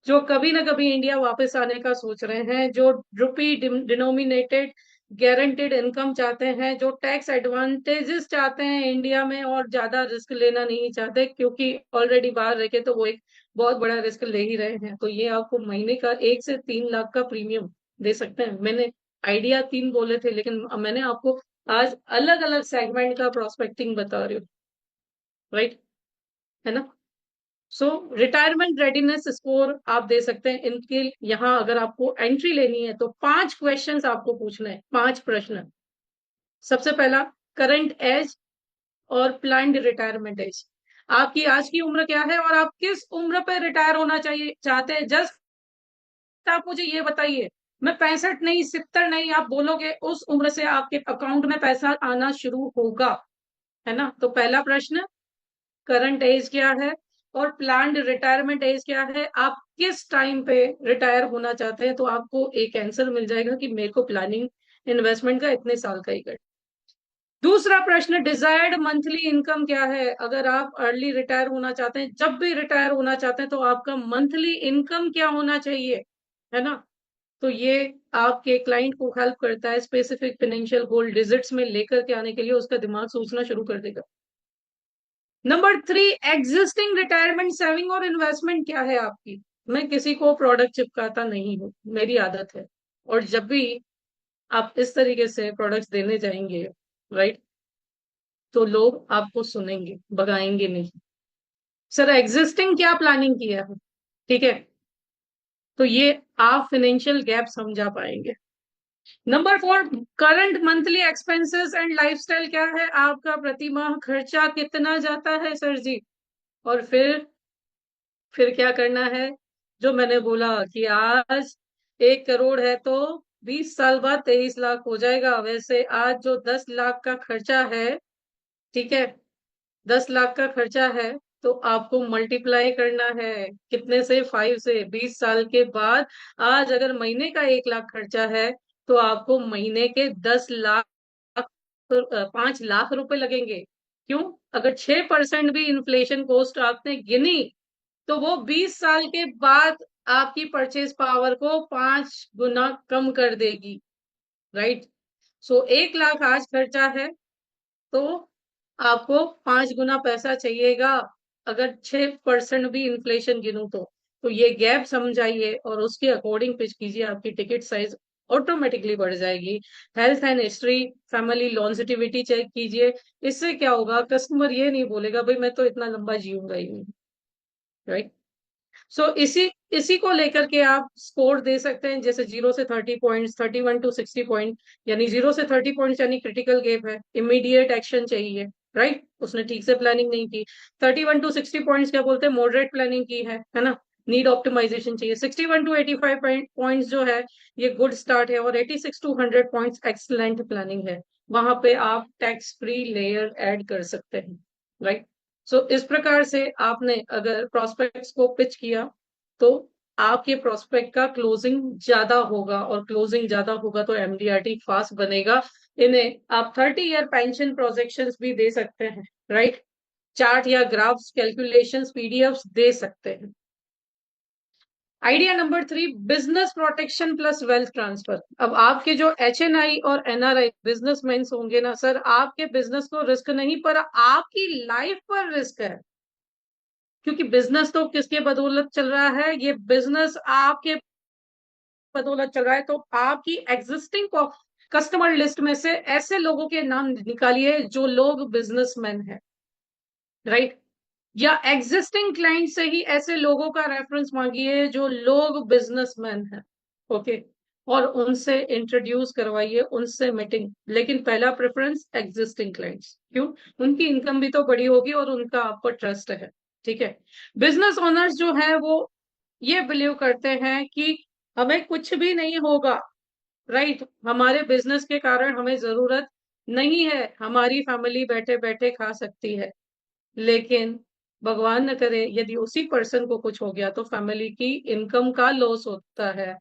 S1: जो कभी ना कभी इंडिया वापस आने का सोच रहे हैं, जो रुपी डिनोमिनेटेड गारंटेड इनकम चाहते हैं, जो टैक्स एडवांटेजेस चाहते हैं इंडिया में और ज्यादा रिस्क लेना नहीं चाहते, क्योंकि ऑलरेडी बाहर रह के तो वो एक बहुत बड़ा रिस्क ले ही रहे हैं, तो ये आपको महीने का 1 से 3 लाख का प्रीमियम दे सकते हैं। मैंने आइडिया 3 बोले थे, लेकिन मैंने आपको आज अलग अलग सेगमेंट का प्रोस्पेक्टिंग बता रही हूँ, राइट, है ना। सो रिटायरमेंट रेडीनेस स्कोर आप दे सकते हैं इनके। यहाँ अगर आपको एंट्री लेनी है तो 5 क्वेश्चंस आपको पूछना है, 5 प्रश्न। सबसे पहला, करंट एज और प्लान्ड रिटायरमेंट एज, आपकी आज की उम्र क्या है और आप किस उम्र पे रिटायर होना चाहिए चाहते हैं। जस्ट आप मुझे ये बताइए, मैं 65 नहीं, 70 नहीं, आप बोलोगे उस उम्र से आपके अकाउंट में पैसा आना शुरू होगा, है ना। तो पहला प्रश्न, करंट एज क्या है और प्लान्ड रिटायरमेंट एज क्या है, आप किस टाइम पे रिटायर होना चाहते हैं, तो आपको एक आंसर मिल जाएगा कि मेरे को प्लानिंग इन्वेस्टमेंट का इतने साल का ही कर। दूसरा प्रश्न, डिजायर्ड मंथली इनकम क्या है। अगर आप अर्ली रिटायर होना चाहते हैं, जब भी रिटायर होना चाहते हैं, तो आपका मंथली इनकम क्या होना चाहिए, है ना। तो ये आपके क्लाइंट को हेल्प करता है स्पेसिफिक फाइनेंशियल गोल डिजिट्स में लेकर के आने के लिए, उसका दिमाग सोचना शुरू कर देगा। नंबर 3, एग्जिस्टिंग रिटायरमेंट सेविंग और इन्वेस्टमेंट क्या है आपकी। मैं किसी को प्रोडक्ट चिपकाता नहीं हूँ, मेरी आदत है, और जब भी आप इस तरीके से प्रोडक्ट्स देने जाएंगे, राइट, तो लोग आपको सुनेंगे, भगाएंगे नहीं। सर एग्जिस्टिंग क्या प्लानिंग किया है, ठीक है, तो ये आप फाइनेंशियल गैप समझा पाएंगे। Number 4, current monthly expenses and lifestyle क्या है, आपका प्रति माह खर्चा कितना जाता है सर जी। और फिर क्या करना है, जो मैंने बोला कि आज 1 करोड़ है तो 20 साल बाद 23 लाख हो जाएगा। वैसे आज जो 10 लाख का खर्चा है, ठीक है, 10 लाख का खर्चा है, तो आपको मल्टीप्लाई करना है कितने से, 5 से। 20 साल के बाद आज अगर महीने का 1 लाख खर्चा है, तो आपको महीने के 10 लाख, 5 लाख रुपए लगेंगे। क्यों, अगर 6% भी इन्फ्लेशन कॉस्ट आपने गिनी, तो वो 20 साल के बाद आपकी परचेज पावर को 5 गुना कम कर देगी। राइट। सो 1 लाख आज खर्चा है, तो आपको 5 गुना पैसा चाहिएगा, अगर 6% भी इन्फ्लेशन गिनूं तो ये गैप समझाइए और उसके अकॉर्डिंग पिच कीजिए, आपकी टिकट साइज ऑटोमेटिकली बढ़ जाएगी। Health and history, family longevity check कीजिए। इससे क्या होगा, कस्टमर ये नहीं बोलेगा भाई मैं तो इतना लंबा जीऊंगा ही नहीं, राइट। सो इसी को लेकर के आप स्कोर दे सकते हैं, जैसे 0 से 30 पॉइंट्स, 31 to 60 पॉइंट, यानी 0 से 30 पॉइंट्स यानी क्रिटिकल गेप है, इमीडिएट एक्शन चाहिए, राइट। उसने ठीक से प्लानिंग नहीं की। 31 to 60 पॉइंट्स क्या बोलते हैं, मॉडरेट प्लानिंग की है ना, नीड ऑप्टिमाइजेशन चाहिए। 61 to 85 पॉइंट्स जो है ये गुड स्टार्ट है, और 86 to 100 पॉइंट्स एक्सलेंट प्लानिंग है। वहां पे आप टैक्स फ्री लेयर ऐड कर सकते हैं, राइट। सो इस प्रकार से आपने अगर प्रोस्पेक्ट्स को पिच किया तो आपके प्रोस्पेक्ट का क्लोजिंग ज्यादा होगा, और क्लोजिंग ज्यादा होगा तो एमडीआरटी फास्ट बनेगा। इन्हें आप 30 ईयर पेंशन प्रोजेक्शंस भी दे सकते हैं, राइट। चार्ट या ग्राफ्स, कैलकुलेशंस, पीडीएफ्स दे सकते हैं। Idea number 3, business protection plus wealth transfer. अब आपके जो एचएनआई और एनआरआई बिजनेसमैन होंगे ना सर, आपके बिजनेस को रिस्क नहीं पर आपकी लाइफ पर रिस्क है, क्योंकि बिजनेस तो किसके बदौलत चल रहा है, ये बिजनेस आपके बदौलत चल रहा है। तो आपकी एग्जिस्टिंग कस्टमर लिस्ट में से ऐसे लोगों के नाम निकालिए जो लोग बिजनेसमैन है, राइट। या एग्जिस्टिंग क्लाइंट से ही ऐसे लोगों का रेफरेंस मांगिए जो लोग बिजनेसमैन है, ओके। और उनसे इंट्रोड्यूस करवाइए, उनसे मीटिंग, लेकिन पहला प्रेफरेंस एग्जिस्टिंग क्लाइंट्स, क्यों, उनकी इनकम भी तो बड़ी होगी और उनका आप पर ट्रस्ट है, ठीक है। बिजनेस ओनर्स जो है वो ये बिलीव करते हैं कि हमें कुछ भी नहीं होगा, राइट। हमारे बिजनेस के कारण हमें जरूरत नहीं है, हमारी फैमिली बैठे बैठे खा सकती है। लेकिन भगवान न करे यदि उसी पर्सन को कुछ हो गया तो फैमिली की इनकम का लॉस होता है,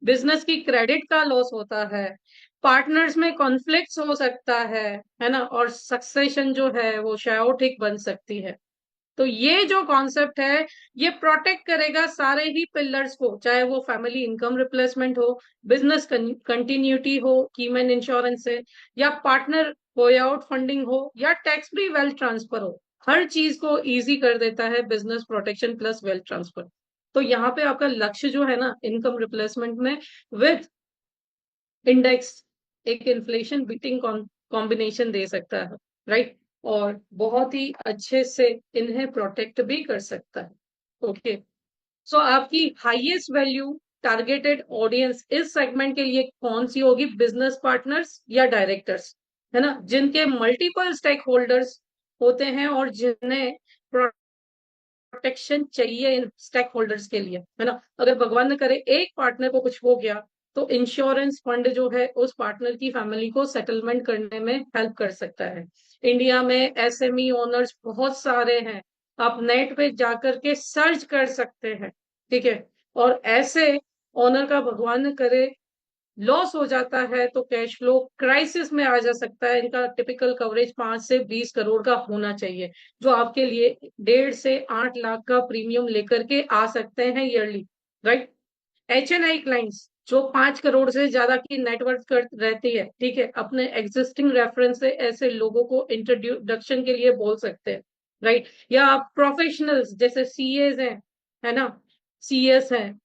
S1: बिजनेस की क्रेडिट का लॉस होता है, पार्टनर्स में कॉन्फ्लिक्ट्स हो सकता है ना, और सक्सेशन जो है वो शायोटिक बन सकती है। तो ये जो कॉन्सेप्ट है ये प्रोटेक्ट करेगा सारे ही पिलर्स को, चाहे वो फैमिली इनकम रिप्लेसमेंट हो, बिजनेस कंटिन्यूटी हो कीमैन इंश्योरेंस से, या पार्टनर आउट फंडिंग हो, या टैक्स फ्री वेल्थ ट्रांसफर हो। हर चीज को इजी कर देता है business protection plus wealth transfer. तो यहाँ पे आपका लक्ष्य जो है ना इनकम रिप्लेसमेंट में, विद इंडेक्स, एक इन्फ्लेशन बीटिंग कॉम्बिनेशन दे सकता है, राइट। और बहुत ही अच्छे से इन्हें प्रोटेक्ट भी कर सकता है, ओके। सो आपकी हाईएस्ट वैल्यू टारगेटेड ऑडियंस इस सेगमेंट के लिए कौन सी होगी, बिजनेस पार्टनर्स या डायरेक्टर्स, है ना, जिनके मल्टीपल स्टेक होल्डर्स होते हैं और जिन्हें प्रोटेक्शन चाहिए इन स्टेक होल्डर्स के लिए, है ना। अगर भगवान न करे एक पार्टनर को कुछ हो गया तो इंश्योरेंस फंड जो है उस पार्टनर की फैमिली को सेटलमेंट करने में हेल्प कर सकता है। इंडिया में एसएमई ओनर्स बहुत सारे हैं, आप नेट पे जाकर के सर्च कर सकते हैं, ठीक है। और ऐसे ओनर का भगवान न करे लॉस हो जाता है तो कैश फ्लो क्राइसिस में आ जा सकता है। इनका टिपिकल कवरेज 5 से 20 करोड़ का होना चाहिए, जो आपके लिए 1.5 से 8 लाख का प्रीमियम लेकर के आ सकते हैं ईयरली, राइट। एचएनआई क्लाइंट्स जो 5 करोड़ से ज्यादा की नेटवर्क कर रहती है, ठीक है, अपने एग्जिस्टिंग रेफरेंस से ऐसे लोगों को इंट्रोडक्शन के लिए बोल सकते हैं, राइट। या आप प्रोफेशनल्स जैसे सीएस हैं, है ना, सीएस हैं,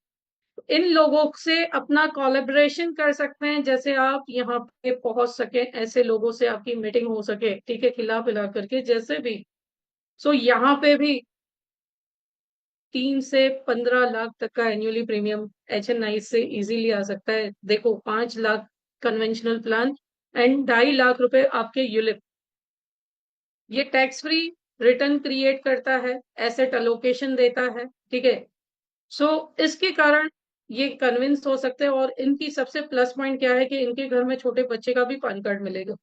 S1: इन लोगों से अपना कोलैबोरेशन कर सकते हैं, जैसे आप यहाँ पे पहुंच सके, ऐसे लोगों से आपकी मीटिंग हो सके, ठीक है, खिला पिला करके जैसे भी। सो यहाँ पे भी 3 से 15 लाख तक का एनुअली प्रीमियम एचएनआई से इजीली आ सकता है। देखो 5 lakh conventional plan and 2.5 lakh रुपए आपके यूलिप, ये टैक्स फ्री रिटर्न क्रिएट करता है, एसेट अलोकेशन देता है, ठीक है। सो इसके कारण ये कन्विंस हो सकते हैं, और इनकी सबसे प्लस पॉइंट क्या है कि इनके घर में छोटे बच्चे का भी पैन कार्ड मिलेगा,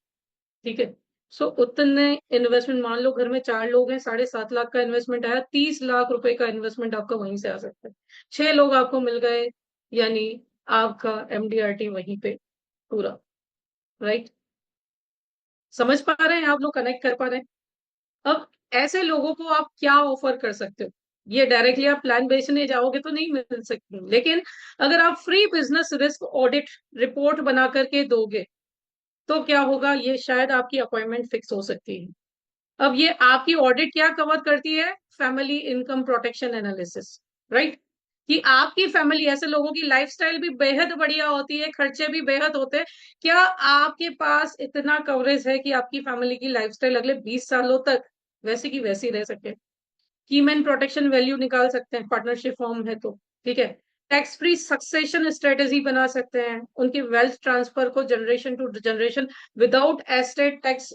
S1: ठीक है। सो उतने इन्वेस्टमेंट, मान लो घर में 4 लोग हैं, 7.5 लाख का इन्वेस्टमेंट आया, 30 लाख रुपए का इन्वेस्टमेंट आपका वहीं से आ सकता है। 6 लोग आपको मिल गए, यानी आपका एमडीआरटी वहीं पे पूरा, राइट। समझ पा रहे हैं आप लोग, कनेक्ट कर पा रहे हैं। अब ऐसे लोगों को आप क्या ऑफर कर सकते हो, ये डायरेक्टली आप प्लान बेचने जाओगे तो नहीं मिल सकती, लेकिन अगर आप free business risk audit report बना करके दोगे तो क्या होगा, ये शायद आपकी अपॉइंटमेंट फिक्स हो सकती है। अब ये आपकी ऑडिट क्या कवर करती है, family income protection analysis, right. कि आपकी फैमिली, ऐसे लोगों की लाइफस्टाइल भी बेहद बढ़िया होती है, खर्चे भी बेहद होते हैं, क्या आपके पास इतना कवरेज है कि आपकी फैमिली की लाइफस्टाइल अगले 20 सालों तक वैसी की वैसी रह सके। कीमैन प्रोटेक्शन वैल्यू निकाल सकते हैं, पार्टनरशिप फॉर्म है तो, ठीक है। टैक्स फ्री सक्सेशन स्ट्रेटेजी बना सकते हैं, उनकी वेल्थ ट्रांसफर को generation to generation without estate tax,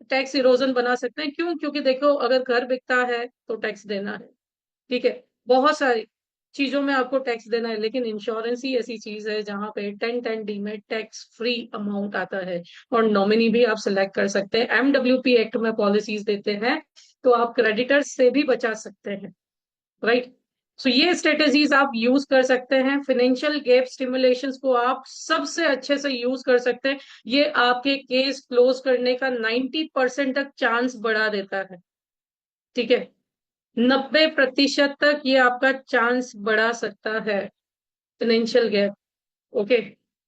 S1: tax erosion बना सकते हैं। क्यों? क्योंकि देखो, अगर घर बिकता है तो टैक्स देना है, ठीक है। बहुत सारी चीजों में आपको टैक्स देना है, लेकिन इंश्योरेंस ही ऐसी चीज है जहां पे 1010D में टैक्स फ्री अमाउंट आता है। और नॉमिनी भी आप सिलेक्ट कर सकते हैं, एमडब्ल्यूपी एक्ट में पॉलिसीज देते हैं, तो आप क्रेडिटर्स से भी बचा सकते हैं, राइट। सो ये स्ट्रेटेजीज आप यूज कर सकते हैं। फाइनेंशियल गैप स्टिमुलेशंस को आप सबसे अच्छे से यूज कर सकते हैं। ये आपके केस क्लोज करने का 90% तक चांस बढ़ा देता है, ठीक है। 90% तक ये आपका चांस बढ़ा सकता है, फाइनेंशियल गैप। ओके।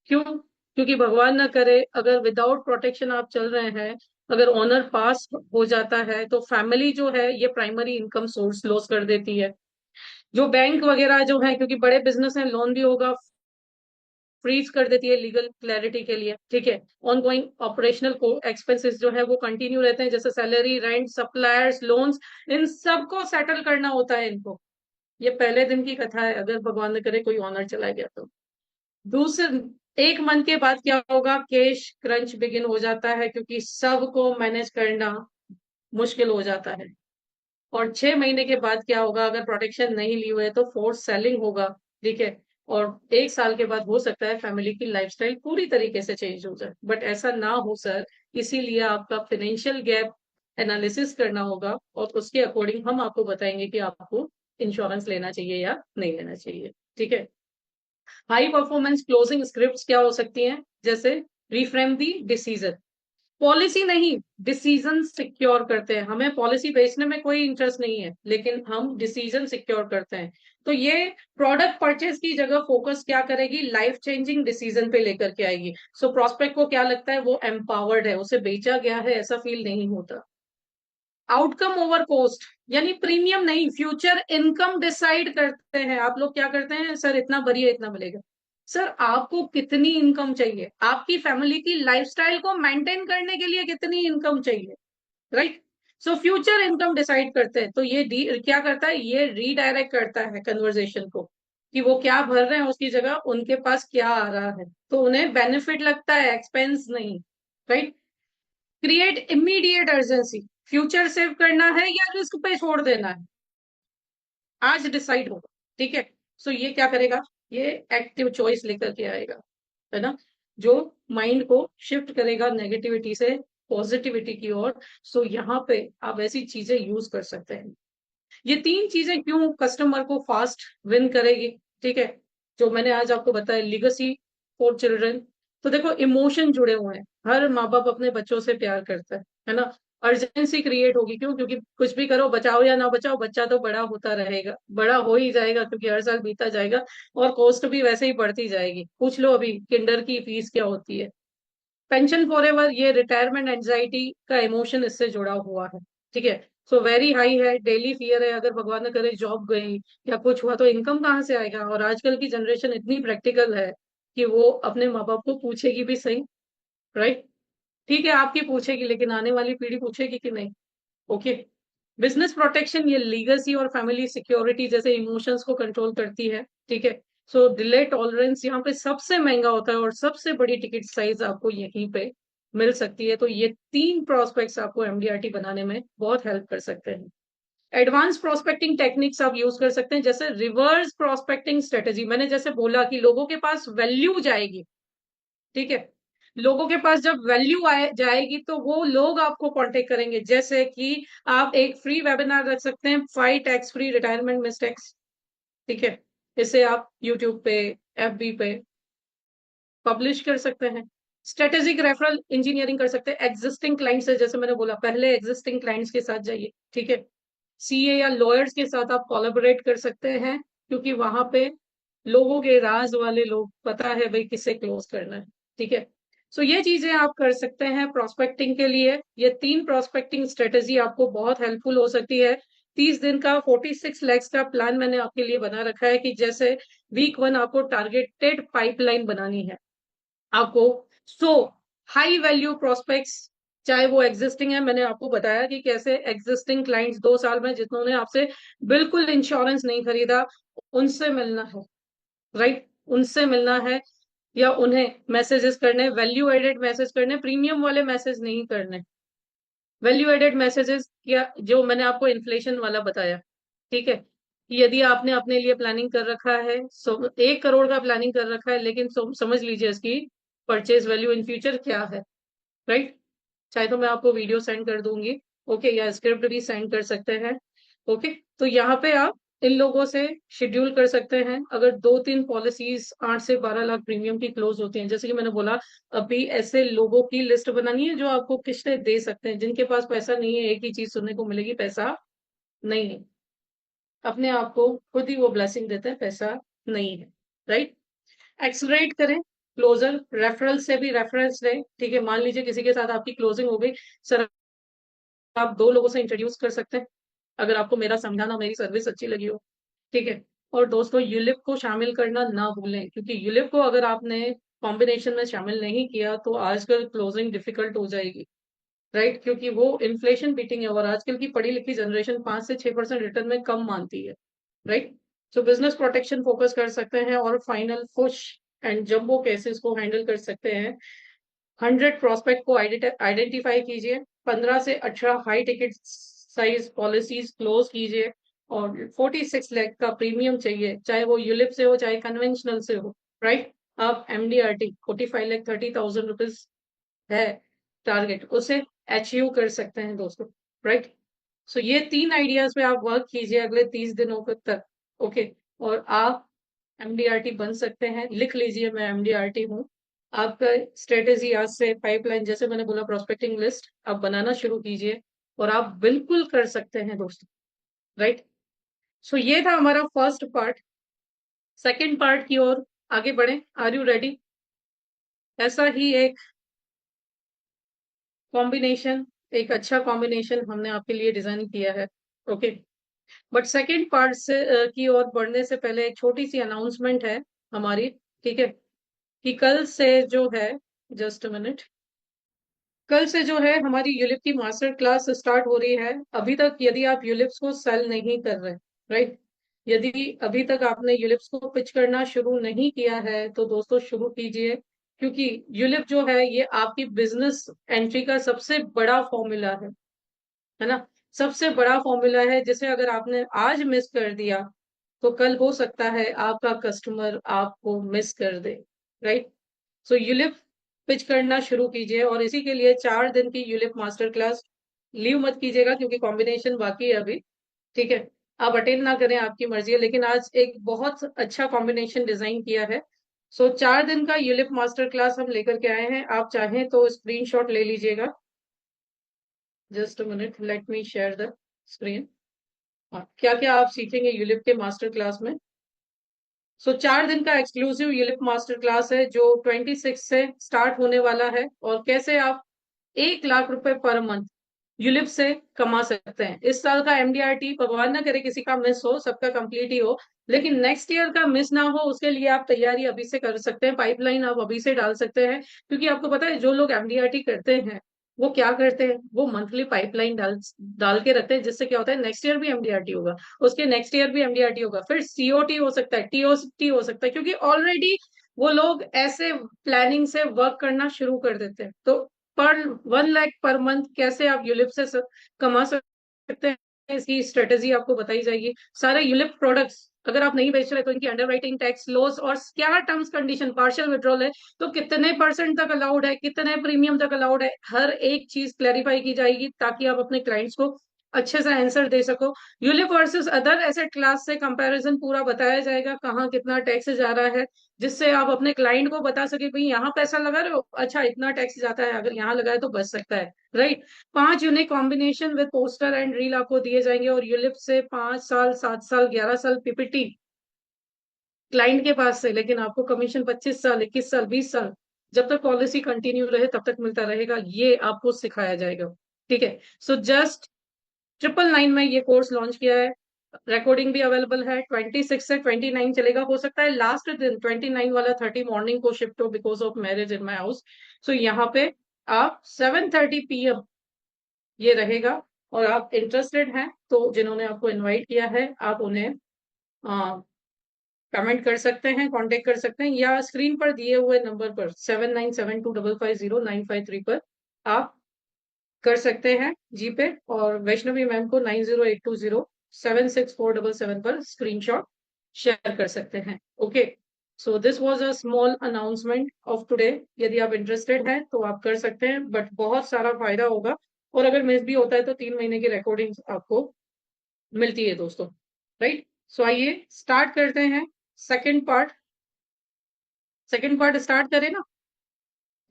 S1: क्यों? क्योंकि भगवान ना करे, अगर विदाउट प्रोटेक्शन आप चल रहे हैं, अगर ऑनर पास हो जाता है तो फैमिली जो है ये प्राइमरी इनकम सोर्स लॉस कर देती है। जो बैंक वगैरह जो है, क्योंकि बड़े बिजनेस हैं, लोन भी होगा, फ्रीज कर देती है लीगल क्लैरिटी के लिए, ठीक है। ऑनगोइंग ऑपरेशनल को एक्सपेंसेस जो है वो कंटिन्यू रहते हैं, जैसे सैलरी, रेंट, सप्लायर्स, लोन्स, इन सबको सेटल करना होता है इनको। ये पहले दिन की कथा है, अगर भगवान न करे कोई ऑनर चला गया तो। दूसरे 1 मंथ के बाद क्या होगा, कैश क्रंच बिगिन हो जाता है, क्योंकि सबको मैनेज करना मुश्किल हो जाता है। और 6 महीने के बाद क्या होगा, अगर प्रोटेक्शन नहीं ली हुई है तो फोर्स सेलिंग होगा, ठीक है। और 1 साल के बाद हो सकता है फैमिली की लाइफस्टाइल पूरी तरीके से चेंज हो जाए, बट ऐसा ना हो सर। इसीलिए आपका फाइनेंशियल गैप एनालिसिस करना होगा, और उसके अकॉर्डिंग हम आपको बताएंगे कि आपको इंश्योरेंस लेना चाहिए या नहीं लेना चाहिए, ठीक है। हाई परफॉर्मेंस क्लोजिंग स्क्रिप्ट्स क्या हो सकती हैं, जैसे रिफ्रेम दी डिसीजन। पॉलिसी नहीं, डिसीजन सिक्योर करते हैं। हमें पॉलिसी बेचने में कोई इंटरेस्ट नहीं है, लेकिन हम डिसीजन सिक्योर करते हैं। तो ये प्रोडक्ट परचेज की जगह फोकस क्या करेगी, लाइफ चेंजिंग डिसीजन पे लेकर के आएगी। सो प्रोस्पेक्ट को क्या लगता है, वो एम्पावर्ड है, उसे बेचा गया है ऐसा फील नहीं होता। आउटकम ओवर कॉस्ट, यानी प्रीमियम नहीं, फ्यूचर इनकम डिसाइड करते हैं। आप लोग क्या करते हैं, सर इतना भरिए इतना मिलेगा। सर आपको कितनी इनकम चाहिए, आपकी फैमिली की लाइफस्टाइल को मेंटेन करने के लिए कितनी इनकम चाहिए, right. So future income decide करते हैं, तो ये क्या करता है, ये रीडायरेक्ट करता है कन्वर्जेशन को, कि वो क्या भर रहे हैं उसकी जगह उनके पास क्या आ रहा है, तो उन्हें बेनिफिट लगता है, एक्सपेंस नहीं, right. Create immediate urgency, future save करना है या रिस्क पे छोड़ देना है, आज डिसाइड होगा, ठीक है। सो ये क्या करेगा, ये एक्टिव चॉइस लेकर के आएगा, है ना, जो माइंड को शिफ्ट करेगा नेगेटिविटी से पॉजिटिविटी की ओर। सो यहाँ पे आप ऐसी चीजें यूज कर सकते हैं। ये 3 चीजें क्यों कस्टमर को फास्ट विन करेगी, ठीक है, जो मैंने आज आपको बताया। लिगेसी फॉर चिल्ड्रन, तो देखो इमोशन जुड़े हुए हैं, हर माँ बाप अपने बच्चों से प्यार करता है ना। अर्जेंसी क्रिएट होगी, क्यों? क्योंकि कुछ भी करो, बचाओ या ना बचाओ, बच्चा तो बड़ा होता रहेगा, बड़ा हो ही जाएगा, क्योंकि हर साल बीता जाएगा और कॉस्ट भी वैसे ही बढ़ती जाएगी। पूछ लो अभी किंडर की फीस क्या होती है। पेंशन फॉरएवर, ये रिटायरमेंट एंजाइटी का इमोशन इससे जुड़ा हुआ है, ठीक है। सो वेरी हाई है, डेली फियर है, अगर भगवान न करे जॉब गई या कुछ हुआ तो इनकम कहाँ से आएगा। और आजकल की जनरेशन इतनी प्रैक्टिकल है कि वो अपने माँ बाप को पूछेगी भी सही, राइट। ठीक है, आपकी पूछेगी, लेकिन आने वाली पीढ़ी पूछेगी कि नहीं। ओके। बिजनेस प्रोटेक्शन, ये लीगेसी और फैमिली सिक्योरिटी जैसे इमोशंस को कंट्रोल करती है, ठीक है। सो डिले टॉलरेंस यहाँ पे सबसे महंगा होता है, और सबसे बड़ी टिकट साइज आपको यहीं पे मिल सकती है। तो ये 3 प्रोस्पेक्ट्स आपको एमडीआरटी बनाने में बहुत हेल्प कर सकते हैं। एडवांस प्रोस्पेक्टिंग टेक्निक्स आप यूज कर सकते हैं, जैसे रिवर्स प्रोस्पेक्टिंग स्ट्रेटेजी। मैंने जैसे बोला कि लोगों के पास वैल्यू जाएगी, ठीक है। लोगों के पास जब वैल्यू आए जाएगी तो वो लोग आपको कांटेक्ट करेंगे, जैसे कि आप एक फ्री वेबिनार रख सकते हैं, 5 टैक्स फ्री रिटायरमेंट मिस्टेक्स, ठीक है। इसे आप यूट्यूब पे, एफबी पे पब्लिश कर सकते हैं। स्ट्रेटेजिक रेफरल इंजीनियरिंग कर सकते हैं एग्जिस्टिंग क्लाइंट से, जैसे मैंने बोला पहले एग्जिस्टिंग क्लाइंट्स के साथ जाइए, ठीक है। सीए या लॉयर्स के साथ आप कोलैबोरेट कर सकते हैं, क्योंकि वहां पे लोगों के राज वाले लोग, पता है भाई किससे क्लोज करना है। ठीक है, सो ये चीजें आप कर सकते हैं प्रोस्पेक्टिंग के लिए। ये 3 प्रोस्पेक्टिंग स्ट्रेटेजी आपको बहुत हेल्पफुल हो सकती है। 30 दिन का 46 लैक्स का प्लान मैंने आपके लिए बना रखा है कि जैसे वीक 1 आपको टारगेटेड पाइपलाइन बनानी है, आपको सो हाई वैल्यू प्रोस्पेक्ट्स, चाहे वो एग्जिस्टिंग है, मैंने आपको बताया कि कैसे एग्जिस्टिंग क्लाइंट्स 2 साल में जिन्होंने आपसे बिल्कुल इंश्योरेंस नहीं खरीदा, उनसे मिलना है, राइट, उनसे मिलना है, या उन्हें मैसेजेस करने, वैल्यू एडेड मैसेज करने, प्रीमियम वाले मैसेज नहीं करने। वैल्यू एडेड मैसेजेस या जो मैंने आपको इन्फ्लेशन वाला बताया, ठीक है, कि यदि आपने अपने लिए प्लानिंग कर रखा है, 1 करोड़ का प्लानिंग कर रखा है, लेकिन समझ लीजिए इसकी परचेज वैल्यू इन फ्यूचर क्या है, राइट। चाहे तो मैं आपको वीडियो सेंड कर दूंगी, ओके, या स्क्रिप्ट भी सेंड कर सकते हैं, ओके। तो यहाँ पे आप इन लोगों से शेड्यूल कर सकते हैं। अगर 2-3 पॉलिसीज 8 से 12 लाख प्रीमियम की क्लोज होती हैं, जैसे कि मैंने बोला, अभी ऐसे लोगों की लिस्ट बनानी है जो आपको किस्तें दे सकते हैं, जिनके पास पैसा नहीं है। एक ही चीज सुनने को मिलेगी, पैसा नहीं है। अपने आप को खुद ही वो ब्लेसिंग देते हैं, पैसा नहीं है, राइट। एक्सलरेट करें, क्लोजर रेफरल से भी रेफरेंस लें। ठीक है, मान लीजिए किसी के साथ आपकी क्लोजिंग हो गई, सर आप 2 लोगों से इंट्रोड्यूस कर सकते हैं, अगर आपको मेरा समझाना, मेरी सर्विस अच्छी लगी हो। ठीक है, और दोस्तों यूलिप को शामिल करना ना भूलें, क्योंकि यूलिप को अगर आपने कॉम्बिनेशन में शामिल नहीं किया तो आजकल क्लोजिंग डिफिकल्ट हो जाएगी, राइट, क्योंकि वो इन्फ्लेशन बीटिंग है और आजकल की पढ़ी लिखी जनरेशन 5 से 6% रिटर्न में कम मानती है, राइट। सो बिजनेस प्रोटेक्शन फोकस कर सकते हैं और final push and jumbo cases को हैंडल कर सकते हैं। 100 प्रोस्पेक्ट को आइडेंटिफाई कीजिए, 15 से 18 high ticket size policies close कीजिए, और 46 लाख का प्रीमियम चाहिए, चाहे वो यूलिप से हो चाहे कन्वेंशनल से हो, राइट। आप एमडीआरटी 45 लाख 30,000 रुपीज है टारगेट, उसे अचीव कर सकते हैं दोस्तों, राइट। सो ये 3 आइडियाज पे आप वर्क कीजिए अगले 30 दिनों तक, ओके, और आप एमडीआरटी बन सकते हैं। लिख लीजिए, मैं एमडीआरटी हूँ। आपका स्ट्रेटेजी आज से पाइपलाइन, जैसे मैंने बोला, प्रोस्पेक्टिंग लिस्ट आप बनाना शुरू कीजिए, और आप बिल्कुल कर सकते हैं दोस्तों, राइट। सो ये था हमारा फर्स्ट पार्ट। सेकेंड पार्ट की ओर आगे बढ़े, आर यू रेडी? ऐसा ही एक कॉम्बिनेशन, एक अच्छा कॉम्बिनेशन हमने आपके लिए डिजाइन किया है, ओके। बट सेकेंड पार्ट से की ओर बढ़ने से पहले एक छोटी सी अनाउंसमेंट है हमारी, ठीक है, कि कल से जो है, जस्ट अ मिनट, कल से जो है हमारी यूलिप की मास्टर क्लास स्टार्ट हो रही है। अभी तक यदि आप यूलिप्स को सेल नहीं कर रहे, राइट, यदि अभी तक आपने यूलिप्स को पिच करना शुरू नहीं किया है, तो दोस्तों शुरू कीजिए, क्योंकि यूलिप जो है ये आपकी बिजनेस एंट्री का सबसे बड़ा फॉर्मूला है ना, सबसे बड़ा फॉर्मूला है, जिसे अगर आपने आज मिस कर दिया तो कल हो सकता है आपका कस्टमर आपको मिस कर दे, राइट। सो यूलिप पिच करना शुरू कीजिए, और इसी के लिए 4 दिन की यूलिप मास्टर क्लास लीव मत कीजिएगा, क्योंकि कॉम्बिनेशन बाकी है अभी, ठीक है। आप अटेंड ना करें आपकी मर्जी है, लेकिन आज एक बहुत अच्छा कॉम्बिनेशन डिजाइन किया है। सो 4 दिन का यूलिप मास्टर क्लास हम लेकर के आए हैं, आप चाहें तो स्क्रीनशॉट ले लीजिएगा। Just a minute, let me share the screen. क्या क्या आप सीखेंगे यूलिप के मास्टर क्लास में? सो 4 दिन का एक्सक्लूसिव यूलिप मास्टर क्लास है, जो 26 से स्टार्ट होने वाला है, और कैसे आप 1 लाख रुपए पर मंथ यूलिप से कमा सकते हैं। इस साल का एमडीआरटी भगवान ना करे किसी का मिस हो, सबका कंप्लीट ही हो, लेकिन नेक्स्ट ईयर का मिस ना हो, उसके लिए आप तैयारी अभी से कर सकते हैं, पाइपलाइन आप अभी से डाल सकते हैं। क्योंकि आपको पता है जो लोग एमडीआरटी करते हैं वो क्या करते हैं, वो मंथली पाइपलाइन डाल डाल के रखते हैं, जिससे क्या होता है, नेक्स्ट ईयर भी एमडीआरटी होगा, उसके नेक्स्ट ईयर भी एमडीआरटी होगा, फिर सीओटी हो सकता है, टीओटी हो सकता है, क्योंकि ऑलरेडी वो लोग ऐसे प्लानिंग से वर्क करना शुरू कर देते हैं। तो पर 1 लाख पर मंथ कैसे आप यूलिप से कमा सकते हैं, इसकी स्ट्रेटेजी आपको बताई जाएगी। सारे यूलिप प्रोडक्ट्स अगर आप नहीं बेच रहे तो इनकी अंडरराइटिंग, टैक्स, लॉस और क्या टर्म्स कंडीशन, पार्शियल विड्रॉल है तो कितने परसेंट तक अलाउड है, कितने प्रीमियम तक अलाउड है, हर एक चीज क्लैरिफाई की जाएगी, ताकि आप अपने क्लाइंट्स को अच्छे से आंसर दे सको। ULIP versus other asset class से कंपैरिजन पूरा बताया जाएगा, कहाँ कितना टैक्स जा रहा है, जिससे आप अपने क्लाइंट को बता सके भाई यहाँ पैसा लगा रहे हो, अच्छा इतना टैक्स जाता है, अगर यहाँ लगा है तो बच सकता है। Right. 5 unique combination with poster and reel आपको दिए जाएंगे, और यूलिप से 5 साल, 7 साल, 11 साल पीपीटी क्लाइंट के पास से, लेकिन आपको कमीशन 25 साल, 21 साल, 20 साल, जब तक पॉलिसी कंटिन्यू रहे तब तक मिलता रहेगा, ये आपको सिखाया जाएगा। ठीक है। सो जस्ट 999 में ये कोर्स लॉन्च किया है। रिकॉर्डिंग भी अवेलेबल है, 26 से 29 चलेगा, हो सकता है लास्ट दिन 29 वाला 30 मॉर्निंग को शिफ्ट हो because of marriage in my house. So यहाँ पे आप 7:30 PM ये रहेगा, और आप इंटरेस्टेड हैं तो जिन्होंने आपको इनवाइट किया है आप उन्हें कमेंट कर सकते हैं, कांटेक्ट कर सकते हैं, या स्क्रीन पर दिए हुए नंबर पर 7972550953 पर आप कर सकते हैं जीपे, और वैष्णवी मैम को 9082076477 पर स्क्रीनशॉट शेयर कर सकते हैं। Okay. So this was a small announcement of today. यदि आप इंटरेस्टेड हैं तो आप कर सकते हैं, बट बहुत सारा फायदा होगा, और अगर मिस भी होता है तो 3 महीने की रिकॉर्डिंग आपको मिलती है दोस्तों। राइट। सो आइए स्टार्ट करते हैं second part. Second part start करें ना।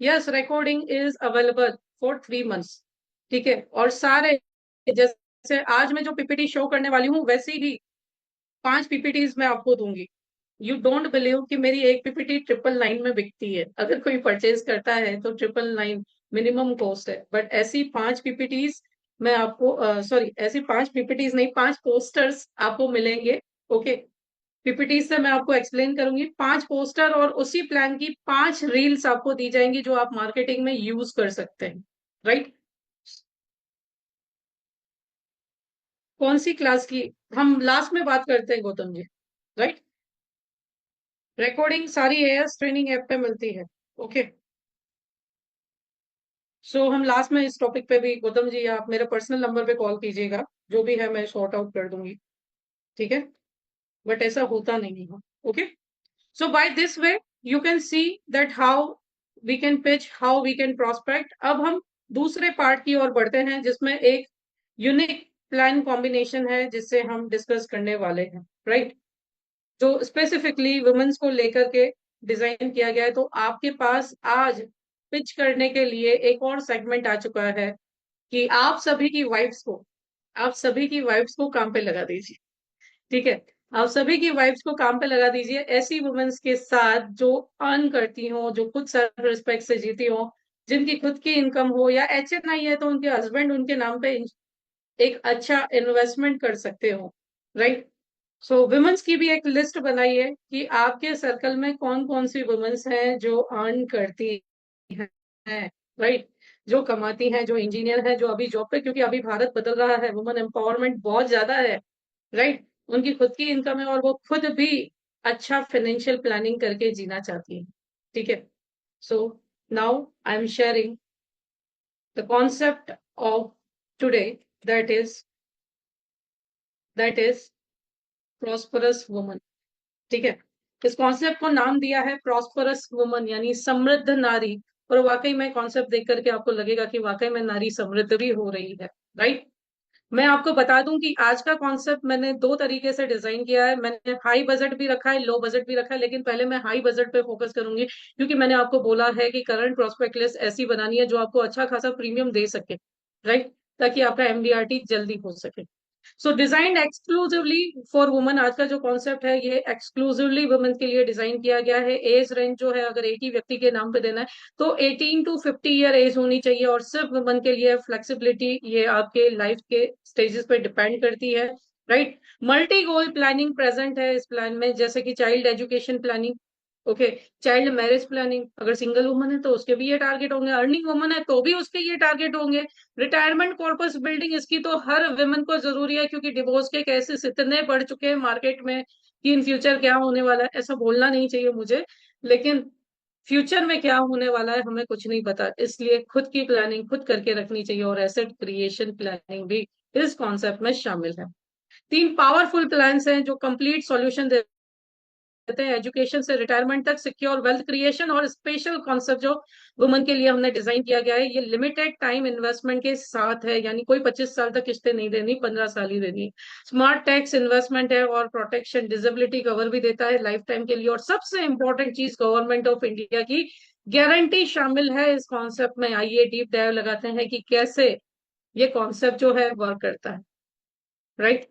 S1: Yes, recording is available for 3 months. ठीक है। और सारे, जैसे आज मैं जो पीपीटी शो करने वाली हूँ वैसे ही 5 पीपीटीज मैं आपको दूंगी। यू डोंट बिलीव कि मेरी एक पीपीटी 999 में बिकती है। अगर कोई परचेज करता है तो 999 मिनिमम कॉस्ट है, बट ऐसी 5 पीपीटीज मैं आपको, सॉरी, ऐसी 5 पीपीटीज नहीं, 5 पोस्टर्स आपको मिलेंगे। ओके। पीपीटी से मैं आपको एक्सप्लेन करूंगी, 5 पोस्टर और उसी प्लान की 5 रील्स आपको दी जाएंगी जो आप मार्केटिंग में यूज कर सकते हैं। राइट। कौन सी क्लास की? हम लास्ट में बात करते हैं गौतम जी। राइट। रिकॉर्डिंग सारी एएस ट्रेनिंग ऐप पे मिलती है। ओके। सो हम लास्ट में इस टॉपिक पे भी, गौतम जी आप मेरे पर्सनल नंबर पे कॉल कीजिएगा, जो भी है मैं सॉर्ट आउट कर दूंगी। ठीक है। बट ऐसा होता नहीं है। Okay. So by this way, you can see that how we can pitch, how we can prospect. अब हम दूसरे पार्ट की ओर बढ़ते हैं, जिसमें एक यूनिक प्लान कॉम्बिनेशन है जिससे हम डिस्कस करने वाले हैं। राइट। जो स्पेसिफिकली वुमेन्स को लेकर के डिजाइन किया गया है। तो आपके पास आज पिच करने के लिए एक और सेगमेंट आ चुका है कि आप सभी की वाइफ्स को काम पे लगा दीजिए। ठीक है। आप सभी की वाइफ्स को काम पे लगा दीजिए, ऐसी वुमेन्स के साथ जो अर्न करती हो, जो खुद सेल्फ रिस्पेक्ट से जीती हो, जिनकी खुद की इनकम हो, या HNI है तो उनके हस्बैंड उनके नाम पे एक अच्छा इन्वेस्टमेंट कर सकते हो। राइट। सो वुमेन्स की भी एक लिस्ट बनाइए कि आपके सर्कल में कौन कौन सी वुमेन्स हैं जो अर्न करती हैं। राइट। जो कमाती हैं, जो इंजीनियर है, जो अभी जॉब पे, क्योंकि अभी भारत बदल रहा है, वुमेन एम्पावरमेंट बहुत ज्यादा है। राइट। उनकी खुद की इनकम है और वो खुद भी अच्छा फाइनेंशियल प्लानिंग करके जीना चाहती है। ठीक है। सो now I am sharing the concept of today, that is that is prosperous woman. ठीक है। इस कॉन्सेप्ट को नाम दिया है प्रॉस्परस वुमन, यानी समृद्ध नारी। और वाकई में कॉन्सेप्ट देख करके आपको लगेगा कि वाकई में नारी समृद्ध भी हो रही है। राइट। मैं आपको बता दूं कि आज का कॉन्सेप्ट मैंने 2 तरीके से डिजाइन किया है। मैंने हाई बजट भी रखा है, लो बजट भी रखा है, लेकिन पहले मैं हाई बजट पे फोकस करूंगी, क्योंकि मैंने आपको बोला है कि करंट प्रोस्पेक्ट लिस्ट ऐसी बनानी है जो आपको अच्छा खासा प्रीमियम दे सके। राइट। ताकि आपका MDRT जल्दी हो सके। सो डिजाइन एक्सक्लूसिवली फॉर वुमेन, आज का जो कॉन्सेप्ट है ये एक्सक्लूसिवली वुमेन के लिए डिजाइन किया गया है। एज रेंज जो है, अगर एक ही व्यक्ति के नाम पे देना है तो 18 to 50 ईयर एज होनी चाहिए, और सिर्फ वुमेन के लिए फ्लेक्सिबिलिटी ये आपके लाइफ के स्टेजेस पे डिपेंड करती है। Right. Multi goal planning present है इस प्लान में, जैसे कि child education planning. Okay. Child marriage planning, अगर सिंगल वुमन है तो उसके भी ये टारगेट होंगे, अर्निंग वुमन है तो भी उसके ये टारगेट होंगे। रिटायरमेंट कॉर्पस बिल्डिंग, इसकी तो हर वुमन को जरूरी है, क्योंकि डिवोर्स के केसेस इतने बढ़ चुके हैं मार्केट में कि इन फ्यूचर क्या होने वाला है ऐसा बोलना नहीं चाहिए मुझे, लेकिन फ्यूचर में क्या होने वाला है हमें कुछ नहीं पता, इसलिए खुद की प्लानिंग खुद करके रखनी चाहिए, और एसेट क्रिएशन प्लानिंग भी इस कॉन्सेप्ट में शामिल है। 3 पावरफुल प्लान्स हैं जो कंप्लीट सॉल्यूशन देते हैं, एजुकेशन से रिटायरमेंट तक सिक्योर वेल्थ क्रिएशन, और स्पेशल कॉन्सेप्ट जो वुमन के लिए हमने डिजाइन किया गया है, ये लिमिटेड टाइम इन्वेस्टमेंट के साथ है, यानी कोई 25 साल तक किस्तें नहीं देनी, 15 साल ही देनी। स्मार्ट टैक्स इन्वेस्टमेंट है, और प्रोटेक्शन डिसेबिलिटी कवर भी देता है लाइफ टाइम के लिए, और सबसे इंपॉर्टेंट चीज गवर्नमेंट ऑफ इंडिया की गारंटी शामिल है इस कॉन्सेप्ट में। आइए डीप डाइव लगाते हैं कि कैसे ये कॉन्सेप्ट जो है वर्क करता है, राइट।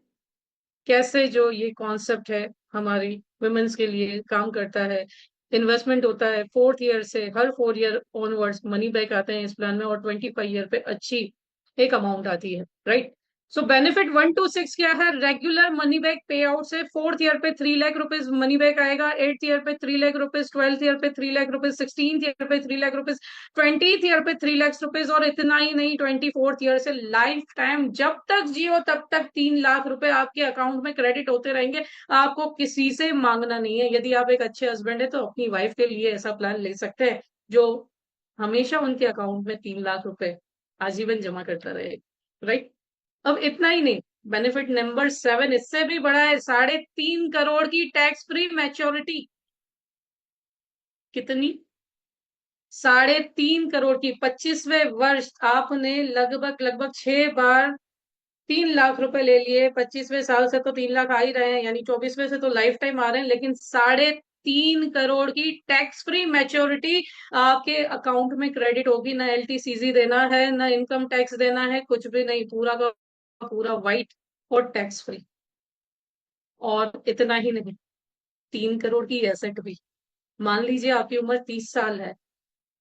S1: कैसे जो ये कॉन्सेप्ट है हमारी वुमेन्स के लिए काम करता है। इन्वेस्टमेंट होता है 4th ईयर से, हर 4 ईयर ऑनवर्ड्स मनी बैक आते हैं इस प्लान में, और 25 ईयर पे अच्छी एक अमाउंट आती है, राइट। सो बेनिफिट 1 to 6 क्या है? रेगुलर मनी बैक पे आउट से 4th ईयर पे 3 लाख रुपीज मनी बैक आएगा, 8th ईयर पे 3 लाख रुपीज, 12th ईयर पे 3 लाख रुपीज, 16th ईयर पे 3 लाख रुपीज, 20th ईयर पे 3 लाख रुपीज, और इतना ही नहीं, 24th ईयर से लाइफ टाइम जब तक जियो तब तक 3 लाख रुपए आपके अकाउंट में क्रेडिट होते रहेंगे। आपको किसी से मांगना नहीं है। यदि आप एक अच्छे हस्बैंड है तो अपनी वाइफ के लिए ऐसा प्लान ले सकते हैं जो हमेशा उनके अकाउंट में 3 लाख रुपए आजीवन जमा करता रहे, राइट। अब इतना ही नहीं, बेनिफिट नंबर 7 इससे भी बड़ा है, 3.5 करोड़ की टैक्स फ्री मैच्योरिटी। कितनी? 3.5 करोड़ की। 25वें वर्ष आपने लगभग लगभग 6 बार 3 लाख रुपए ले लिए। 25वें साल से तो 3 लाख आ ही रहे हैं, यानी 24वें से तो लाइफ टाइम आ रहे हैं, लेकिन 3.5 करोड़ की टैक्स फ्री मैच्योरिटी आपके अकाउंट में क्रेडिट होगी। ना एलटीसीजी देना है, ना इनकम टैक्स देना है, कुछ भी नहीं, पूरा का पूरा वाइट और टैक्स फ्री। और इतना ही नहीं, 3 करोड़ की एसेट भी। मान लीजिए आपकी उम्र 30 साल है,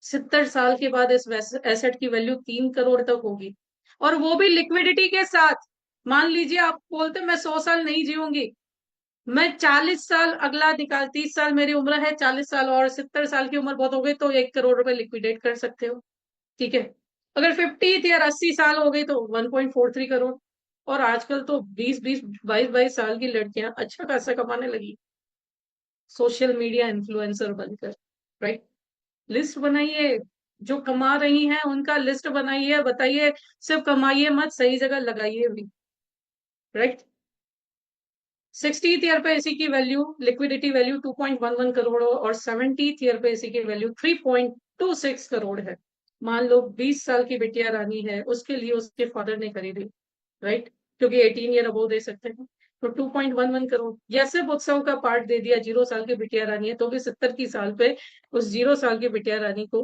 S1: 70 साल के बाद इस एसेट की वैल्यू 3 करोड़ तक होगी, और वो भी लिक्विडिटी के साथ। मान लीजिए आप बोलते मैं 100 साल नहीं जीऊंगी, मैं 40 साल अगला निकाल, 30 साल मेरी उम्र है, 40 साल और 70 साल की उम्र बहुत हो गई, तो 1 करोड़ रुपए लिक्विडेट कर सकते हो, ठीक है। अगर 50 या 80 साल हो गई तो 1.43 करोड़। और आजकल तो 20-20 22-22 साल की लड़कियां अच्छा खासा कमाने लगी, सोशल मीडिया इन्फ्लुएंसर बनकर, राइट। लिस्ट बनाइए, जो कमा रही हैं उनका लिस्ट बनाइए, बताइए, सिर्फ कमाइए मत, सही जगह लगाइए भी, राइट। 60th ईयर पे इसी की वैल्यू, लिक्विडिटी वैल्यू 2.11 करोड़, और 70th ईयर पे इसी की वैल्यू 3.26 करोड़ है। मान लो 20 साल की बिटिया रानी है, उसके लिए उसके फादर ने खरीदी, राइट, क्योंकि 18 ईयर अबोव दे सकते हैं, तो 2.11 करोड़। या सिर्फ उत्सव का पार्ट दे दिया, 0 साल की बिटिया रानी है तो भी 70 की साल पे उस 0 साल की बिटिया रानी को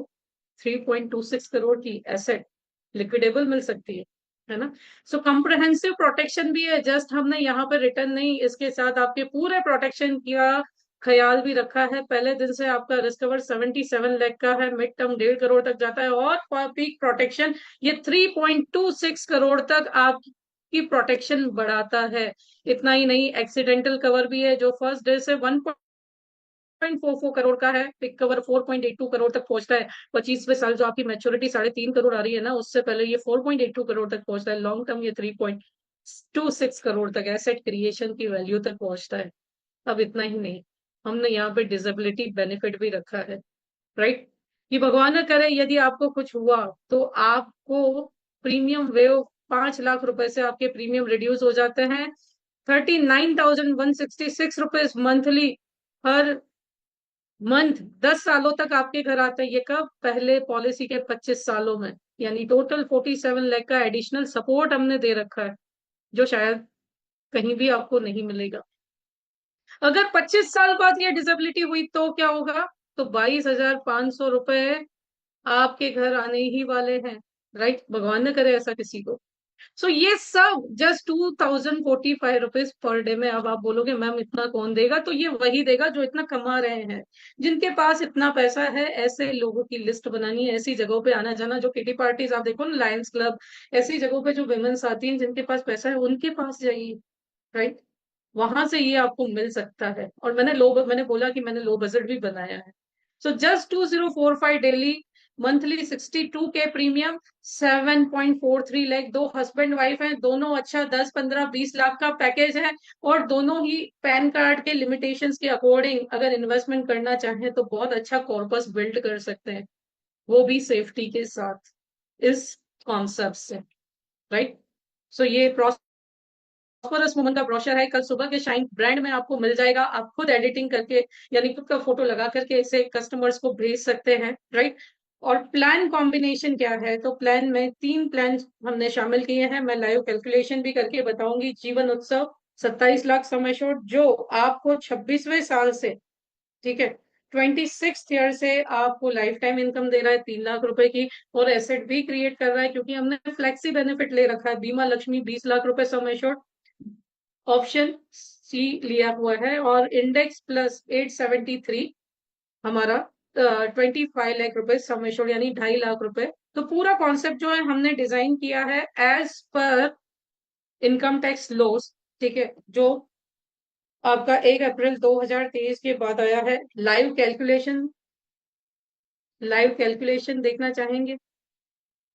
S1: 3.26 करोड़ की एसेट लिक्विडेबल मिल सकती है ना। सो कॉम्प्रहेंसिव प्रोटेक्शन भी है, जस्ट हमने यहाँ पे रिटर्न नहीं, इसके साथ आपके पूरे प्रोटेक्शन का ख्याल भी रखा है। पहले दिन से आपका रिस्क कवर 77 लाख का है, मिड टर्म 1.5 करोड़ तक जाता है, और पीक प्रोटेक्शन ये 3.26 करोड़ तक आपकी प्रोटेक्शन बढ़ाता है। इतना ही नहीं, एक्सीडेंटल कवर भी है, जो फर्स्ट डे से 1.44 करोड़ का है, पिक कवर 4.82 करोड़ तक पहुंचता है। 25वें साल जो आपकी मैच्योरिटी 3.5 करोड़ आ रही है ना, उससे पहले ये 4.82 करोड़ तक पहुंचता है। लॉन्ग टर्म ये 3.26 करोड़ तक एसेट क्रिएशन की वैल्यू तक पहुंचता है। अब इतना ही नहीं, हमने यहाँ पे डिसेबिलिटी बेनिफिट भी रखा है, राइट। कि भगवान न करे यदि आपको कुछ हुआ तो आपको प्रीमियम वेव 5 लाख रुपए से आपके प्रीमियम रिड्यूस हो जाते हैं। 39,166 रुपीज मंथली हर मंथ 10 सालों तक आपके घर आते हैं। ये कब? पहले पॉलिसी के 25 सालों में, यानी टोटल 47 लाख का एडिशनल सपोर्ट हमने दे रखा है, जो शायद कहीं भी आपको नहीं मिलेगा। अगर 25 साल बाद ये डिसेबिलिटी हुई तो क्या होगा? तो 22,500 रुपए आपके घर आने ही वाले हैं, राइट। भगवान न करे ऐसा किसी को। सो ये सब जस्ट 2,045 रुपीज पर डे में। अब आप बोलोगे मैम इतना कौन देगा? तो ये वही देगा जो इतना कमा रहे हैं, जिनके पास इतना पैसा है। ऐसे लोगों की लिस्ट बनानी है, ऐसी जगहों पे आना जाना, जो किटी पार्टीज आप देखो ना, लायंस क्लब, ऐसी जगहों पे जो वुमेन्स आती हैं जिनके पास पैसा है, उनके पास जाइए, राइट। वहां से ये आपको मिल सकता है। और मैंने बोला कि मैंने लो बजट भी बनाया है। सो जस्ट 2045 डेली, मंथली 62 के प्रीमियम, 7.43 लाख। दो हस्बैंड वाइफ हैं, दोनों अच्छा 10, 15, 20 लाख का पैकेज है। और दोनों ही पैन कार्ड के लिमिटेशंस के अकॉर्डिंग अगर इन्वेस्टमेंट करना चाहें तो बहुत अच्छा कॉर्पस बिल्ड कर सकते हैं, वो भी सेफ्टी के साथ, इस कॉन्सेप्ट से, राइट। सो ये प्रोसेस फॉस्फोरस वुमन का ब्रोशर है, कल सुबह के शाइन ब्रांड में आपको मिल जाएगा। आप खुद एडिटिंग करके यानी खुद का फोटो लगा करके इसे कस्टमर्स को भेज सकते हैं, राइट। और प्लान कॉम्बिनेशन क्या है, तो प्लान में 3 प्लान हमने शामिल किए हैं। मैं लाइव कैलकुलेशन भी करके बताऊंगी। जीवन उत्सव 27 लाख सम एश्योर्ड, जो आपको 26वें साल से, ठीक है, 26th ईयर से आपको लाइफ टाइम इनकम दे रहा है 3 लाख रुपए की, और एसेट भी क्रिएट कर रहा है क्योंकि हमने फ्लेक्सी बेनिफिट ले रखा है। बीमा लक्ष्मी 20 लाख रुपए सम एश्योर्ड, ऑप्शन सी लिया हुआ है। और इंडेक्स प्लस 873 हमारा 25 लाख रुपए सम एश्योर्ड यानी 2.5 लाख रुपए। तो पूरा कॉन्सेप्ट जो है हमने डिजाइन किया है as per income tax loss, ठीक है, जो आपका 1 अप्रैल 2023 के बाद आया है। लाइव कैलकुलेशन देखना चाहेंगे?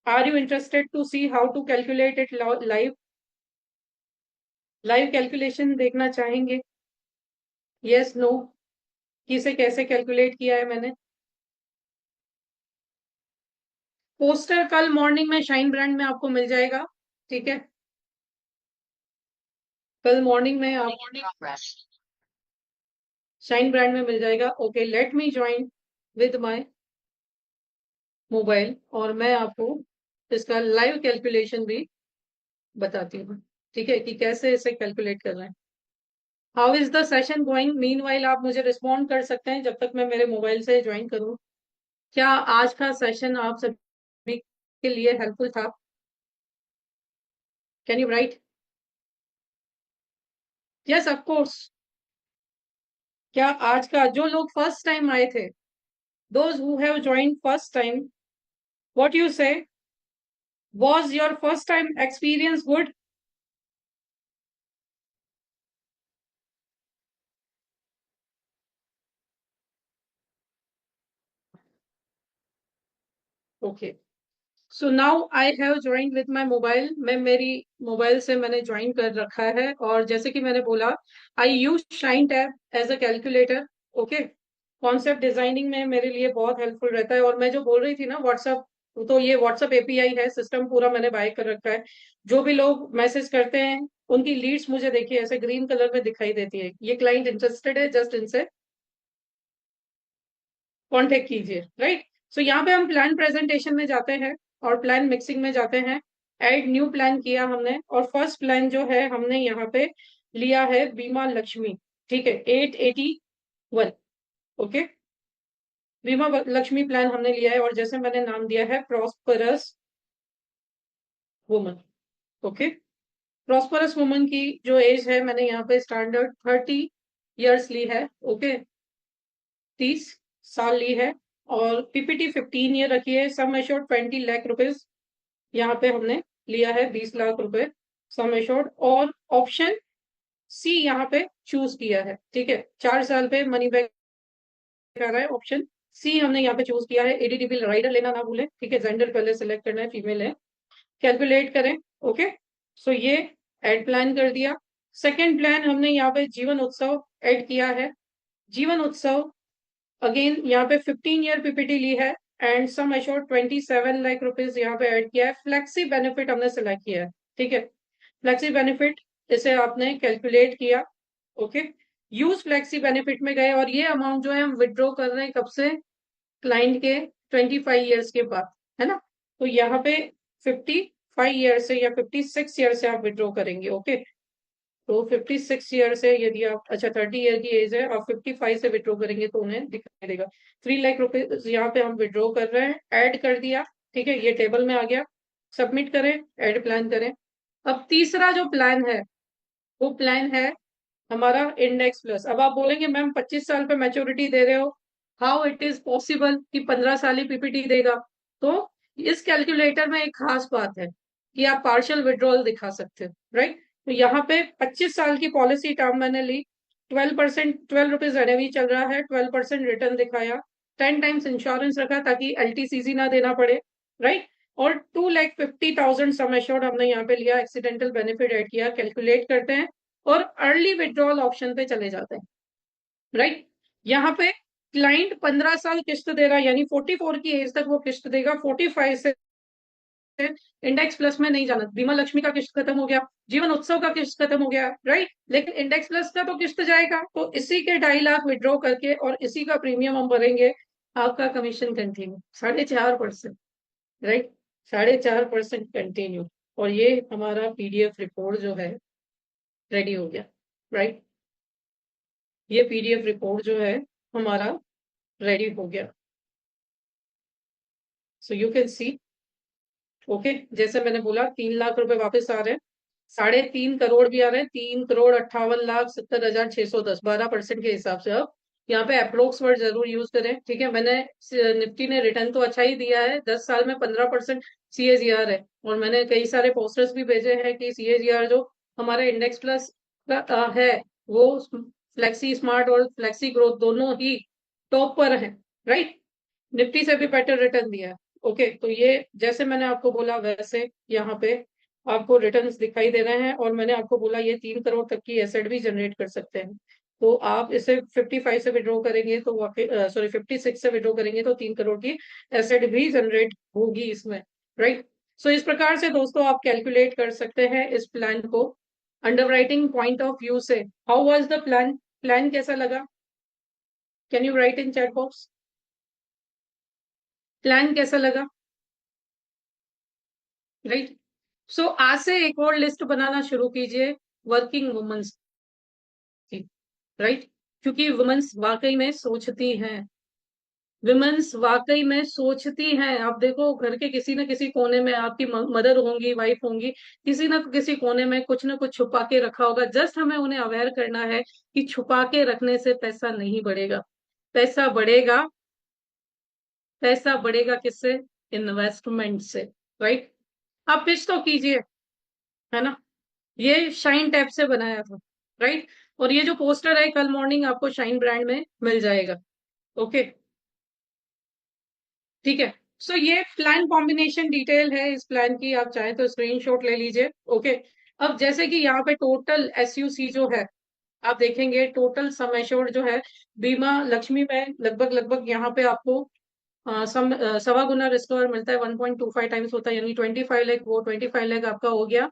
S1: Are you interested to see how to calculate it live? Live calculation देखना चाहेंगे? यस नो, किसे कैसे कैलकुलेट किया है मैंने? पोस्टर कल मॉर्निंग में शाइन ब्रांड में आपको मिल जाएगा, ठीक है, कल मॉर्निंग में आप शाइन ब्रांड में मिल जाएगा। Okay, let me join with my mobile और मैं आपको इसका लाइव कैलकुलेशन भी बताती हूँ, ठीक है, कि कैसे इसे कैलकुलेट करना है। How is the session going? Meanwhile आप मुझे रिस्पॉन्ड कर सकते हैं जब तक मैं मेरे मोबाइल से ज्वाइन करूँ। क्या आज का सेशन आप सभी के लिए हेल्पफुल था? Can you write? Yes of course. क्या आज का जो लोग फर्स्ट टाइम आए थे, those who have joined first time, what you say, was your first time experience good? Okay, so now I have join with my mobile. मैं मेरी mobile से मैंने ज्वाइन कर रखा है और जैसे कि मैंने बोला, I use shine tab as a calculator. Okay, concept designing में मेरे लिए बहुत हेल्पफुल रहता है। और मैं जो बोल रही थी ना व्हाट्सअप, तो ये व्हाट्सअप एपीआई है, सिस्टम पूरा मैंने बाय कर रखा है। जो भी लोग मैसेज करते हैं उनकी लीड्स मुझे देखिए ऐसे ग्रीन कलर में दिखाई देती है। ये क्लाइंट इंटरेस्टेड है, जस्ट इनसे कॉन्टेक्ट कीजिए, राइट। सो यहाँ पे हम प्लान प्रेजेंटेशन में जाते हैं और प्लान मिक्सिंग में जाते हैं। ऐड न्यू प्लान किया हमने और फर्स्ट प्लान जो है हमने यहाँ पे लिया है बीमा लक्ष्मी, ठीक है, 881। ओके, बीमा लक्ष्मी प्लान हमने लिया है और जैसे मैंने नाम दिया है prosperous woman. Okay, prosperous woman की जो एज है मैंने यहाँ पे स्टैंडर्ड 30 ईयर्स ली है। ओके, 30 साल ली है और पीपीटी 15 ईयर रखी है। सम एश्योर्ड 20 लाख रुपीज यहाँ पे हमने लिया है, 20 लाख रुपए सम एश्योर्ड। और ऑप्शन सी यहाँ पे चूज किया है, ठीक है, 4 साल पे मनी बैक आ रहा है। ऑप्शन सी हमने यहाँ पे चूज किया है। एडीडीबी राइडर लेना ना भूलें, ठीक है, जेंडर पहले सिलेक्ट करना है, फीमेल है। कैलकुलेट करें। ओके, सो ये एड प्लान कर दिया। सेकेंड प्लान हमने यहाँ पे जीवन उत्सव एड किया है। जीवन उत्सव अगेन यहाँ पे 15 ईयर पीपीटी ली है and sum assured 27 lakh rupees यहाँ पे ऐड किया है। फ्लेक्सी बेनिफिट हमने सिलेक्ट किया है, ठीक है, फ्लेक्सी बेनिफिट इसे आपने कैलकुलेट किया। ओके, यूज फ्लेक्सी बेनिफिट में गए और ये अमाउंट जो है हम विड्रॉ कर रहे हैं कब से? क्लाइंट के 25 ईयर्स के बाद, है ना। तो यहाँ पे 55 ईयर से या 56 ईयर से आप विड्रॉ करेंगे। ओके, तो 56 ईयर से यदि आप, अच्छा 30 ईयर की एज है, आप 55 से विड्रॉ करेंगे तो उन्हें दिखाई देगा 3 लाख रुपए यहाँ पे हम विड्रॉ कर रहे हैं। ऐड कर दिया, ठीक है, ये टेबल में आ गया। सबमिट करें, ऐड प्लान करें। अब तीसरा जो प्लान है वो प्लान है हमारा इंडेक्स प्लस। अब आप बोलेंगे मैम 25 साल पे मैच्योरिटी दे रहे हो, हाउ इट इज पॉसिबल कि 15 साल ही पीपीटी देगा? तो इस कैलकुलेटर में एक खास बात है कि आप पार्शियल विड्रॉल दिखा सकते हो, राइट। तो यहाँ पे 25 साल की पॉलिसी टर्म मैंने ली, 12%, 12 रुपीज एनएवी चल रहा है, 12% रिटर्न दिखाया, 10 टाइम्स इंश्योरेंस रखा ताकि एलटीसीजी ना देना पड़े, राइट। और 2,50,000 सम एश्योर्ड हमने यहाँ पे लिया, एक्सीडेंटल बेनिफिट ऐड किया। कैलकुलेट करते हैं और अर्ली विड्रॉल ऑप्शन पे चले जाते हैं, राइट। यहाँ पे क्लाइंट 15 साल किस्त दे रहा है यानी 44 की एज तक वो किस्त देगा, 45 से इंडेक्स प्लस में नहीं जाना। बीमा लक्ष्मी का किस्त खत्म हो गया, जीवन उत्सव का किस्त खत्म हो गया, राइट, लेकिन इंडेक्स प्लस का तो किस्त जाएगा, तो इसी के 2.5 लाख विड्रॉ करके और इसी का प्रीमियम हम भरेंगे, आपका कमीशन कंटिन्यू 4.5%, राइट, 4.5% कंटिन्यू। और ये हमारा पीडीएफ रिपोर्ट जो है रेडी हो गया, राइट, ये पीडीएफ रिपोर्ट जो है हमारा रेडी हो गया। So you can see, okay, जैसे मैंने बोला 3 लाख रुपए वापस आ रहे हैं, 3.5 करोड़ भी आ रहे हैं, 3,58,70,610, 12% के हिसाब से। अब यहाँ पे अप्रोक्स वर्ड जरूर यूज करें, ठीक है। मैंने निफ्टी ने रिटर्न तो अच्छा ही दिया है, 10 साल में 15% सीएजीआर है, और मैंने कई सारे पोस्टर्स भी भेजे हैं कि सीएजीआर जो हमारे इंडेक्स प्लस का है, वो फ्लेक्सी स्मार्ट और फ्लेक्सी ग्रोथ दोनों ही टॉप पर है, राइट, निफ्टी से भी बेटर रिटर्न दिया है। ओके, तो ये जैसे मैंने आपको बोला वैसे यहाँ पे आपको रिटर्न्स दिखाई दे रहे हैं, और मैंने आपको बोला ये 3 करोड़ तक की एसेट भी जनरेट कर सकते हैं। तो आप इसे 55 से विड्रॉ करेंगे तो सॉरी 56 से विड्रॉ करेंगे तो 3 करोड़ की एसेट भी जनरेट होगी इसमें, राइट। सो इस प्रकार से दोस्तों आप कैलकुलेट कर सकते हैं इस प्लान को अंडरराइटिंग पॉइंट ऑफ व्यू से। How was the plan, plan कैसा लगा? Can you write in chat box, plan कैसा लगा, राइट। सो आज से एक और लिस्ट बनाना शुरू कीजिए वर्किंग वुमेन्स की, राइट, क्योंकि वुमेन्स वाकई में सोचती हैं, वुमेन्स वाकई में सोचती हैं। आप देखो घर के किसी न किसी कोने में आपकी मदर होंगी, वाइफ होंगी, किसी न किसी कोने में कुछ न कुछ छुपा के रखा होगा। जस्ट हमें उन्हें अवेयर करना है कि छुपा के रखने से पैसा नहीं बढ़ेगा, पैसा बढ़ेगा, पैसा बढ़ेगा किससे? इन्वेस्टमेंट से, राइट। आप पिच तो कीजिए, है ना। ये शाइन टैब से बनाया था, राइट, और ये जो पोस्टर है कल मॉर्निंग आपको शाइन ब्रांड में मिल जाएगा, ओके, ठीक है। सो ये प्लान कॉम्बिनेशन डिटेल है इस प्लान की, आप चाहें तो स्क्रीनशॉट ले लीजिए, ओके। अब जैसे कि यहाँ पे टोटल एसयूसी जो है आप देखेंगे, टोटल सम एश्योर्ड जो है बीमा लक्ष्मी में लगभग लगभग यहाँ पे आपको सवा गुना रिस्क कवर मिलता है, 1.25 टाइम्स होता है, यानी 25 लाख, वो 25 लाख आपका हो गया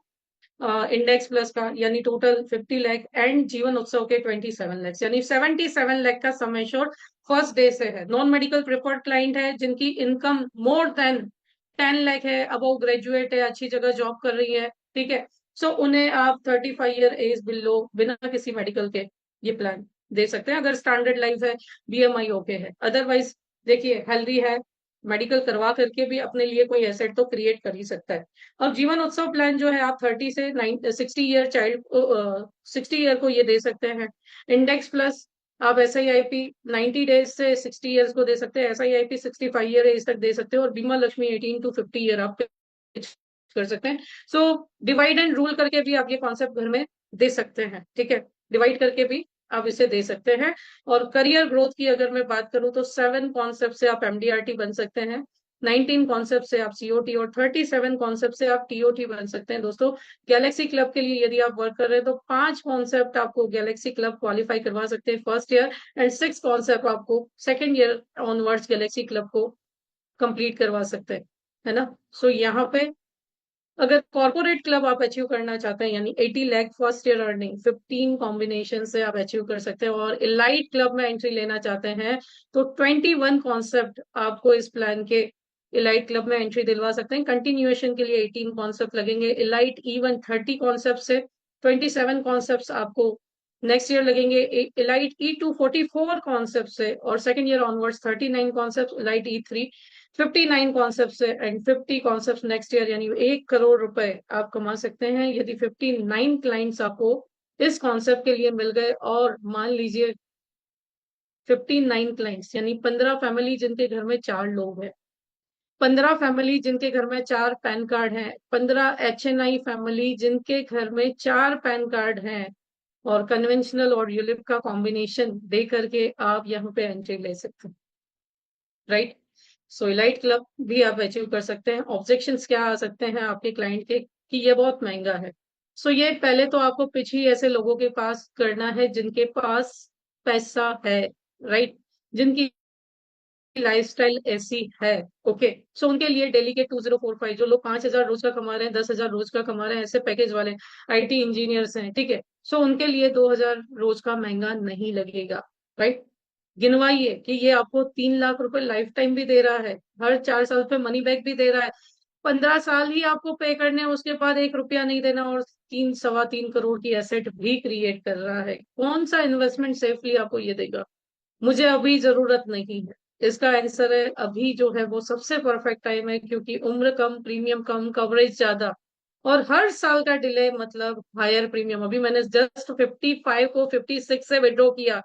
S1: इंडेक्स प्लस का, यानी टोटल 50 लाख, एंड जीवन उत्सव के 27 लाख, यानी 77 लाख का सम एश्योर्ड फर्स्ट डे से है। नॉन मेडिकल प्रिफर्ड क्लाइंट है जिनकी इनकम मोर देन 10 लाख है, अब वो ग्रेजुएट है, अच्छी जगह जॉब कर रही है, ठीक है। सो उन्हें आप 35 ईयर एज बिलो बिना किसी मेडिकल के ये प्लान दे सकते हैं, अगर स्टैंडर्ड लाइफ है, बीएमआई ओके है। अदरवाइज देखिए हेल्दी है, मेडिकल करवा करके भी अपने लिए कोई एसेट तो क्रिएट कर ही सकता है। अब जीवन उत्सव प्लान जो है आप 30 से 60 ईयर चाइल्ड को 60 ईयर को ये दे सकते हैं। इंडेक्स प्लस आप SIIP 90 डेज से 60 ईयर्स को दे सकते हैं, SIIP 65 ईयर एज तक दे सकते हैं, और बीमा लक्ष्मी 18 to 50 ईयर आप कर सकते हैं। सो डिवाइड एंड रूल करके भी आप ये कॉन्सेप्ट घर में दे सकते हैं, ठीक है, डिवाइड करके भी आप इसे दे सकते हैं। और करियर ग्रोथ की अगर मैं बात करूं तो 7 कॉन्सेप्ट से आप MDRT बन सकते हैं, 19 कॉन्सेप्ट से आप COT, और 37 कॉन्सेप्ट से आप TOT बन सकते हैं। दोस्तों गैलेक्सी क्लब के लिए यदि आप वर्क कर रहे हैं तो 5 कॉन्सेप्ट आपको गैलेक्सी क्लब क्वालिफाई करवा सकते हैं फर्स्ट ईयर, एंड 6 कॉन्सेप्ट आपको second year onwards Galaxy club को कंप्लीट करवा सकते हैं, है ना। सो यहाँ पे अगर कॉर्पोरेट क्लब आप अचीव करना चाहते हैं, यानी 80 lakh first year earning 15 combination से आप अचीव कर सकते हैं, और इलाइट क्लब में एंट्री लेना चाहते हैं तो 21 कॉन्सेप्ट आपको इस प्लान के इलाइट क्लब में एंट्री दिलवा सकते हैं। कंटिन्यूएशन के लिए 18 कॉन्सेप्ट लगेंगे, इलाइट इवन 30 कॉन्सेप्ट से 27 कॉन्सेप्ट आपको नेक्स्ट ईयर लगेंगे, इलाइट E2 44 कॉन्सेप्ट से, और second year onwards 39 concept, elite E3 59 concept से, एंड 50 कॉन्सेप्ट नेक्स्ट ईयर, यानी 1 करोड़ रुपए आप कमा सकते हैं यदि 59 क्लाइंट्स आपको इस कॉन्सेप्ट के लिए मिल गए। और मान लीजिए 59 क्लाइंट्स यानी 15 फैमिली जिनके घर में 4 लोग हैं, 15 फैमिली जिनके घर में 4 पैन कार्ड हैं, 15 HNI फैमिली जिनके घर में 4 पैन कार्ड हैं, और कन्वेंशनल और यूलिप का कॉम्बिनेशन दे करके आप यहाँ पे एंट्री ले सकते हैं, राइट। सो इलाइट क्लब भी आप अचीव कर सकते हैं। ऑब्जेक्शंस क्या आ सकते हैं आपके क्लाइंट के कि ये बहुत महंगा है? सो ये पहले तो आपको पिच ही ऐसे लोगों के पास करना है जिनके पास पैसा है, राइट, जिनकी लाइफस्टाइल ऐसी है। ओके, सो उनके लिए डेली के 2045 जो लोग 5,000 रोज का कमा रहे हैं, 10,000 रोज का कमा रहे हैं, ऐसे पैकेज वाले आईटी इंजीनियर्स हैं, ठीक है, सो उनके लिए 2,000 रोज का महंगा नहीं लगेगा। राइट, गिनवाइए कि ये आपको 3 लाख रुपए लाइफ टाइम भी दे रहा है, हर 4 साल पे मनी बैक भी दे रहा है, 15 साल ही आपको पे करने हैं, उसके बाद 1 रुपया नहीं देना, और 3 सवा 3 करोड़ की एसेट भी क्रिएट कर रहा है। कौन सा इन्वेस्टमेंट सेफली आपको ये देगा? मुझे अभी जरूरत नहीं है। इसका आंसर है अभी जो है वो सबसे परफेक्ट टाइम है, क्योंकि उम्र कम, प्रीमियम कम, कवरेज ज्यादा, और हर साल का डिले मतलब हायर प्रीमियम। अभी मैंने जस्ट 55 को 56 से विड्रॉ किया,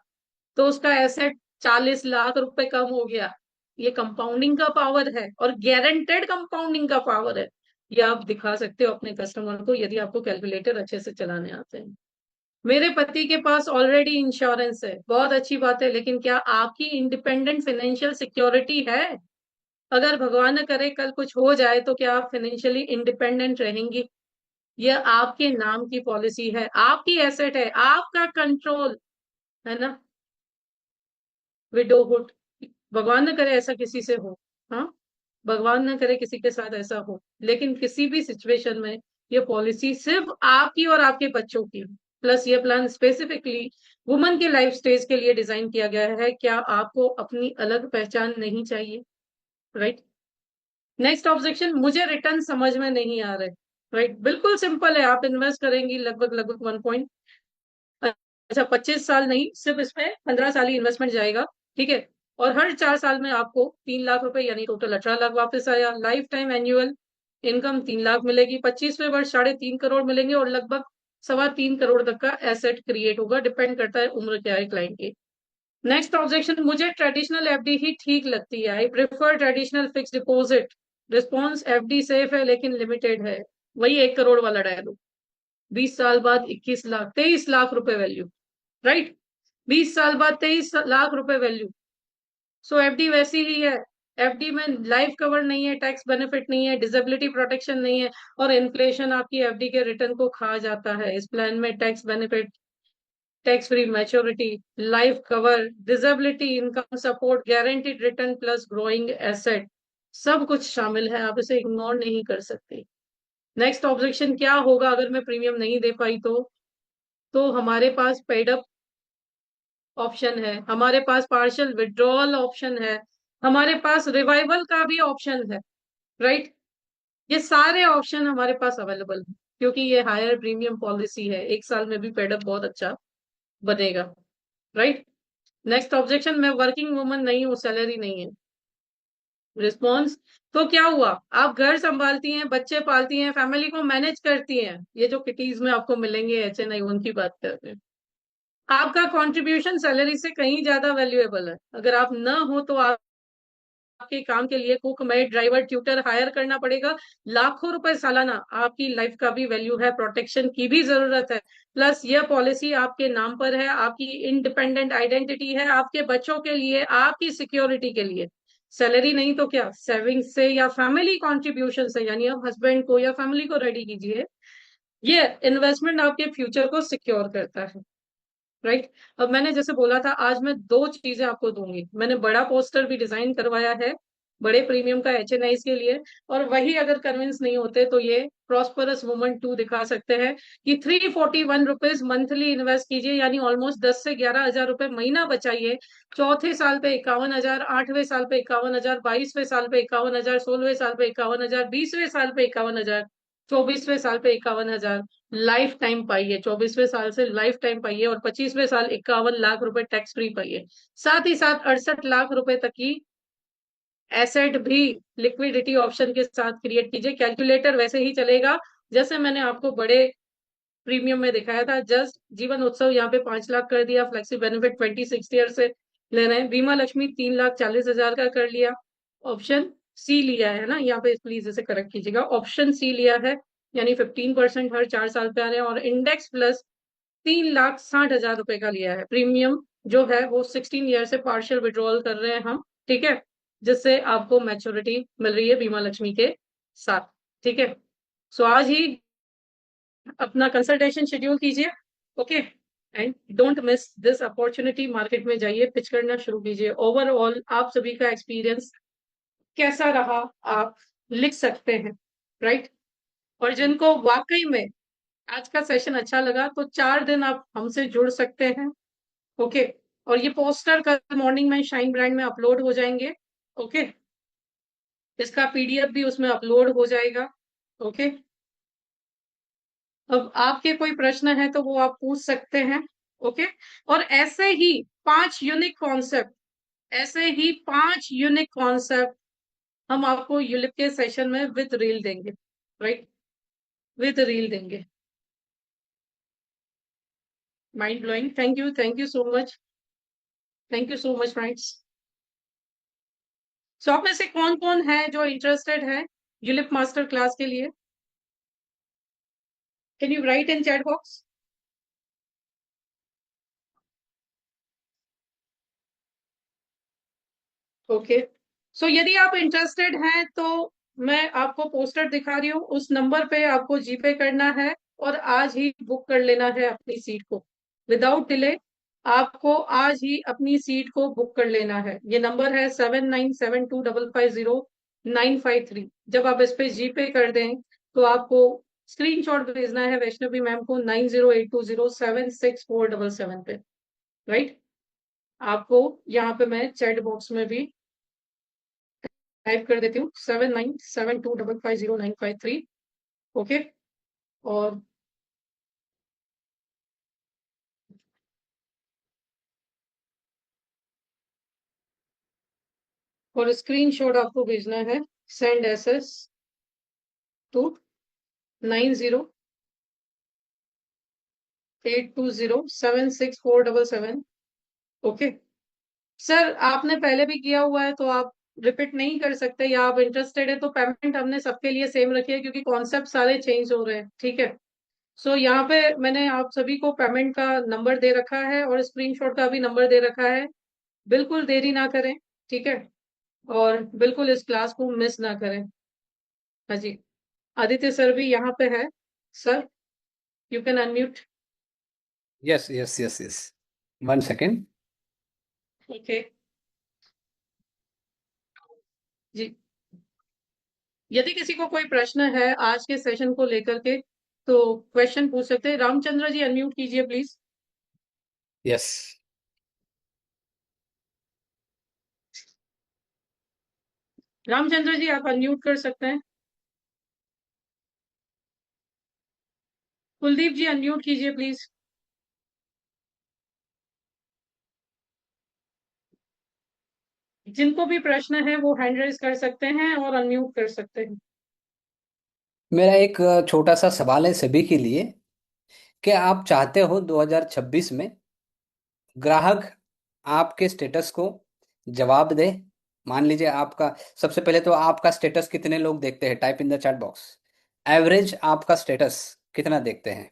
S1: तो उसका एसेट 40 लाख रुपए कम हो गया। ये कंपाउंडिंग का पावर है, और गारंटेड कंपाउंडिंग का पावर है। ये आप दिखा सकते हो अपने कस्टमर को, यदि आपको कैलकुलेटर अच्छे से चलाने आते हैं। मेरे पति के पास ऑलरेडी इंश्योरेंस है, बहुत अच्छी बात है, लेकिन क्या आपकी इंडिपेंडेंट फाइनेंशियल सिक्योरिटी है? अगर भगवान न करे कल कुछ हो जाए, तो क्या आप फाइनेंशियली इंडिपेंडेंट रहेंगी? यह आपके नाम की पॉलिसी है, आपकी एसेट है, आपका कंट्रोल है ना। विडोहुड, भगवान न करे ऐसा किसी से हो। हाँ, भगवान न करे किसी के साथ ऐसा हो, लेकिन किसी भी सिचुएशन में ये पॉलिसी सिर्फ आपकी और आपके बच्चों की, प्लस ये प्लान स्पेसिफिकली वुमन के लाइफ स्टेज के लिए डिजाइन किया गया है। क्या आपको अपनी अलग पहचान नहीं चाहिए? राइट। नेक्स्ट ऑब्जेक्शन, मुझे रिटर्न समझ में नहीं आ रहे। राइट, बिल्कुल सिंपल है, आप इन्वेस्ट करेंगी लगभग लगभग 1 अच्छा 25 साल नहीं, सिर्फ इसमें 15 साल ही इन्वेस्टमेंट जाएगा, ठीक है, और हर 4 साल में आपको 3 लाख रुपए यानी टोटल 18 लाख वापस आया। Life time annual income 3 lakh मिलेगी, 25वें वर्ष 3.5 करोड़ मिलेंगे, और लगभग 3.25 करोड़ तक का एसेट क्रिएट होगा। डिपेंड करता है उम्र क्या है क्लाइंट की। नेक्स्ट ऑब्जेक्शन, मुझे ट्रेडिशनल एफडी ही ठीक लगती है, I prefer traditional fix deposit. Response, FD safe है लेकिन लिमिटेड है। वही 1 करोड़ वाला डायलॉग, 20 साल बाद 21 लाख, 23 लाख रुपए वैल्यू। राइट, 20 साल बाद 23 लाख रुपए वैल्यू। सो एफडी वैसी ही है। एफडी में लाइफ कवर नहीं है, टैक्स बेनिफिट नहीं है, डिसेबिलिटी प्रोटेक्शन नहीं है, और इन्फ्लेशन आपकी एफडी के रिटर्न को खा जाता है। इस प्लान में tax benefit, tax free maturity, life cover, disability income support, guaranteed return plus growing asset, सब कुछ शामिल है। आप इसे इग्नोर नहीं कर सकते। नेक्स्ट ऑब्जेक्शन, क्या होगा अगर मैं प्रीमियम नहीं दे पाई तो हमारे पास पेड अप ऑप्शन है, हमारे पास पार्शियल विड्रॉल ऑप्शन है, हमारे पास रिवाइवल का भी ऑप्शन है। राइट, ये सारे ऑप्शन हमारे पास अवेलेबल है, क्योंकि ये हायर प्रीमियम पॉलिसी है, 1 साल में भी पेडअप बहुत अच्छा बनेगा। राइट। नेक्स्ट ऑब्जेक्शन, मैं वर्किंग वुमन नहीं हूँ, सैलरी नहीं है। रिस्पॉन्स, तो क्या हुआ? आप घर संभालती हैं, बच्चे पालती हैं, फैमिली को मैनेज करती हैं, ये जो किटीज में आपको मिलेंगे HNI, उनकी बात करते हैं। आपका कंट्रीब्यूशन सैलरी से कहीं ज्यादा वैल्यूएबल है। अगर आप न हो तो आपके काम के लिए cook, maid, driver, tutor hire करना पड़ेगा, लाखों रुपए सालाना। आपकी लाइफ का भी वैल्यू है, प्रोटेक्शन की भी जरूरत है, प्लस यह पॉलिसी आपके नाम पर है, आपकी इंडिपेंडेंट आइडेंटिटी है, आपके बच्चों के लिए, आपकी सिक्योरिटी के लिए। सैलरी नहीं तो क्या, सेविंग्स से या फैमिली कॉन्ट्रीब्यूशन से, यानी आप हस्बैंड को या फैमिली को रेडी कीजिए। ये इन्वेस्टमेंट आपके फ्यूचर को सिक्योर करता है। राइट, अब मैंने जैसे बोला था, आज मैं दो चीजें आपको दूंगी। मैंने बड़ा पोस्टर भी डिजाइन करवाया है बड़े प्रीमियम का HNI के लिए, और वही अगर कन्विंस नहीं होते तो ये प्रॉस्परस वुमन 2 दिखा सकते हैं कि 341 रुपीज मंथली इन्वेस्ट कीजिए, यानी ऑलमोस्ट 10 से 11 हजार रुपए महीना बचाइए। चौथे साल पे 51 हजार, 8वें साल पे 51 हजार, 22वें साल पे 51 हजार, 16वें साल पे 51 हजार, 20वें साल पे 51 हजार, 24वें साल पे 51 हजार। लाइफ टाइम पाइए, 24वें साल से लाइफ टाइम पाइए, और 25वें साल 51 लाख रुपए टैक्स फ्री पाइए। साथ ही साथ 68 लाख रुपए तक की एसेट भी लिक्विडिटी ऑप्शन के साथ क्रिएट कीजिए। कैलकुलेटर वैसे ही चलेगा जैसे मैंने आपको बड़े प्रीमियम में दिखाया था। जस्ट जीवन उत्सव यहाँ पे 5 लाख कर दिया, फ्लेक्सी बेनिफिट 26 ईयर से ले रहे हैं, बीमा लक्ष्मी 3,40,000 का कर लिया, ऑप्शन सी लिया है ना, यहाँ पे प्लीज इसे करेक्ट कीजिएगा, ऑप्शन सी लिया है, यानी 15% हर 4 साल पे आ रहे हैं, और इंडेक्स प्लस 3,60,000 रुपए का लिया है। प्रीमियम जो है वो 16 ईयर से पार्शियल विड्रॉल कर रहे हैं हम, ठीक है, जिससे आपको मैच्योरिटी मिल रही है बीमा लक्ष्मी के साथ। ठीक है, सो आज ही अपना कंसल्टेशन शेड्यूल कीजिए। Okay, and don't miss this opportunity. Market में जाइए, पिच करना शुरू कीजिए। ओवरऑल आप सभी का एक्सपीरियंस कैसा रहा आप लिख सकते हैं, राइट? और जिनको वाकई में आज का सेशन अच्छा लगा तो 4 दिन आप हमसे जुड़ सकते हैं। ओके। और ये पोस्टर कल मॉर्निंग में शाइन ब्रांड में अपलोड हो जाएंगे। ओके। इसका पीडीएफ भी उसमें अपलोड हो जाएगा। ओके। अब आपके कोई प्रश्न है तो वो आप पूछ सकते हैं। ओके। और ऐसे ही 5 यूनिक कॉन्सेप्ट हम आपको यूलिप के सेशन में विद रील देंगे, राइट? विद रील देंगे। Mind blowing. Thank you so much. Thank you so much friends. So आप में से कौन कौन है जो इंटरेस्टेड है यूलिप मास्टर क्लास के लिए? Can you write in chat box? Okay. So यदि आप इंटरेस्टेड हैं तो मैं आपको पोस्टर दिखा रही हूँ, उस नंबर पे आपको जीपे करना है और आज ही बुक कर लेना है अपनी सीट को विदाउट डिले। आपको आज ही अपनी सीट को बुक कर लेना है। ये नंबर है 7972550953। जब आप इस पे जीपे कर दें तो आपको स्क्रीनशॉट भेजना है वैष्णवी मैम को 9082076477 पे, राइट? आपको यहाँ पे मैं चैट बॉक्स में भी टाइप कर देती हूँ 7972550953। ओके। और स्क्रीनशॉट आपको भेजना है send SS to 9082076477। Okay. Sir आपने पहले भी किया हुआ है तो आप रिपीट नहीं कर सकते, या आप इंटरेस्टेड है तो पेमेंट हमने सबके लिए सेम रखी है क्योंकि कॉन्सेप्ट सारे चेंज हो रहे हैं, ठीक है? सो यहाँ पे मैंने आप सभी को पेमेंट का नंबर दे रखा है और स्क्रीनशॉट का भी नंबर दे रखा है। बिल्कुल देरी ना करें, ठीक है? और बिल्कुल इस क्लास को मिस ना करें। हाँ जी। आदित्य सर भी यहाँ पे है। Sir you can unmute.
S2: Yes, yes, yes, yes. 1 second.
S1: Okay जी। यदि किसी को कोई प्रश्न है आज के सेशन को लेकर के तो क्वेश्चन पूछ सकते हैं। रामचंद्र जी अनम्यूट कीजिए प्लीज।
S2: Yes.
S1: रामचंद्र जी आप अनम्यूट कर सकते हैं। कुलदीप जी अनम्यूट कीजिए प्लीज। जिनको भी प्रश्न है वो हैंड रेज कर सकते हैं और अनम्यूट कर सकते हैं।
S2: मेरा एक छोटा सा सवाल है सभी के लिए कि आप चाहते हो 2026 में ग्राहक आपके स्टेटस को जवाब दे। मान लीजिए आपका, सबसे पहले तो आपका स्टेटस कितने लोग देखते हैं, type in the chat box. Average आपका स्टेटस कितना देखते हैं?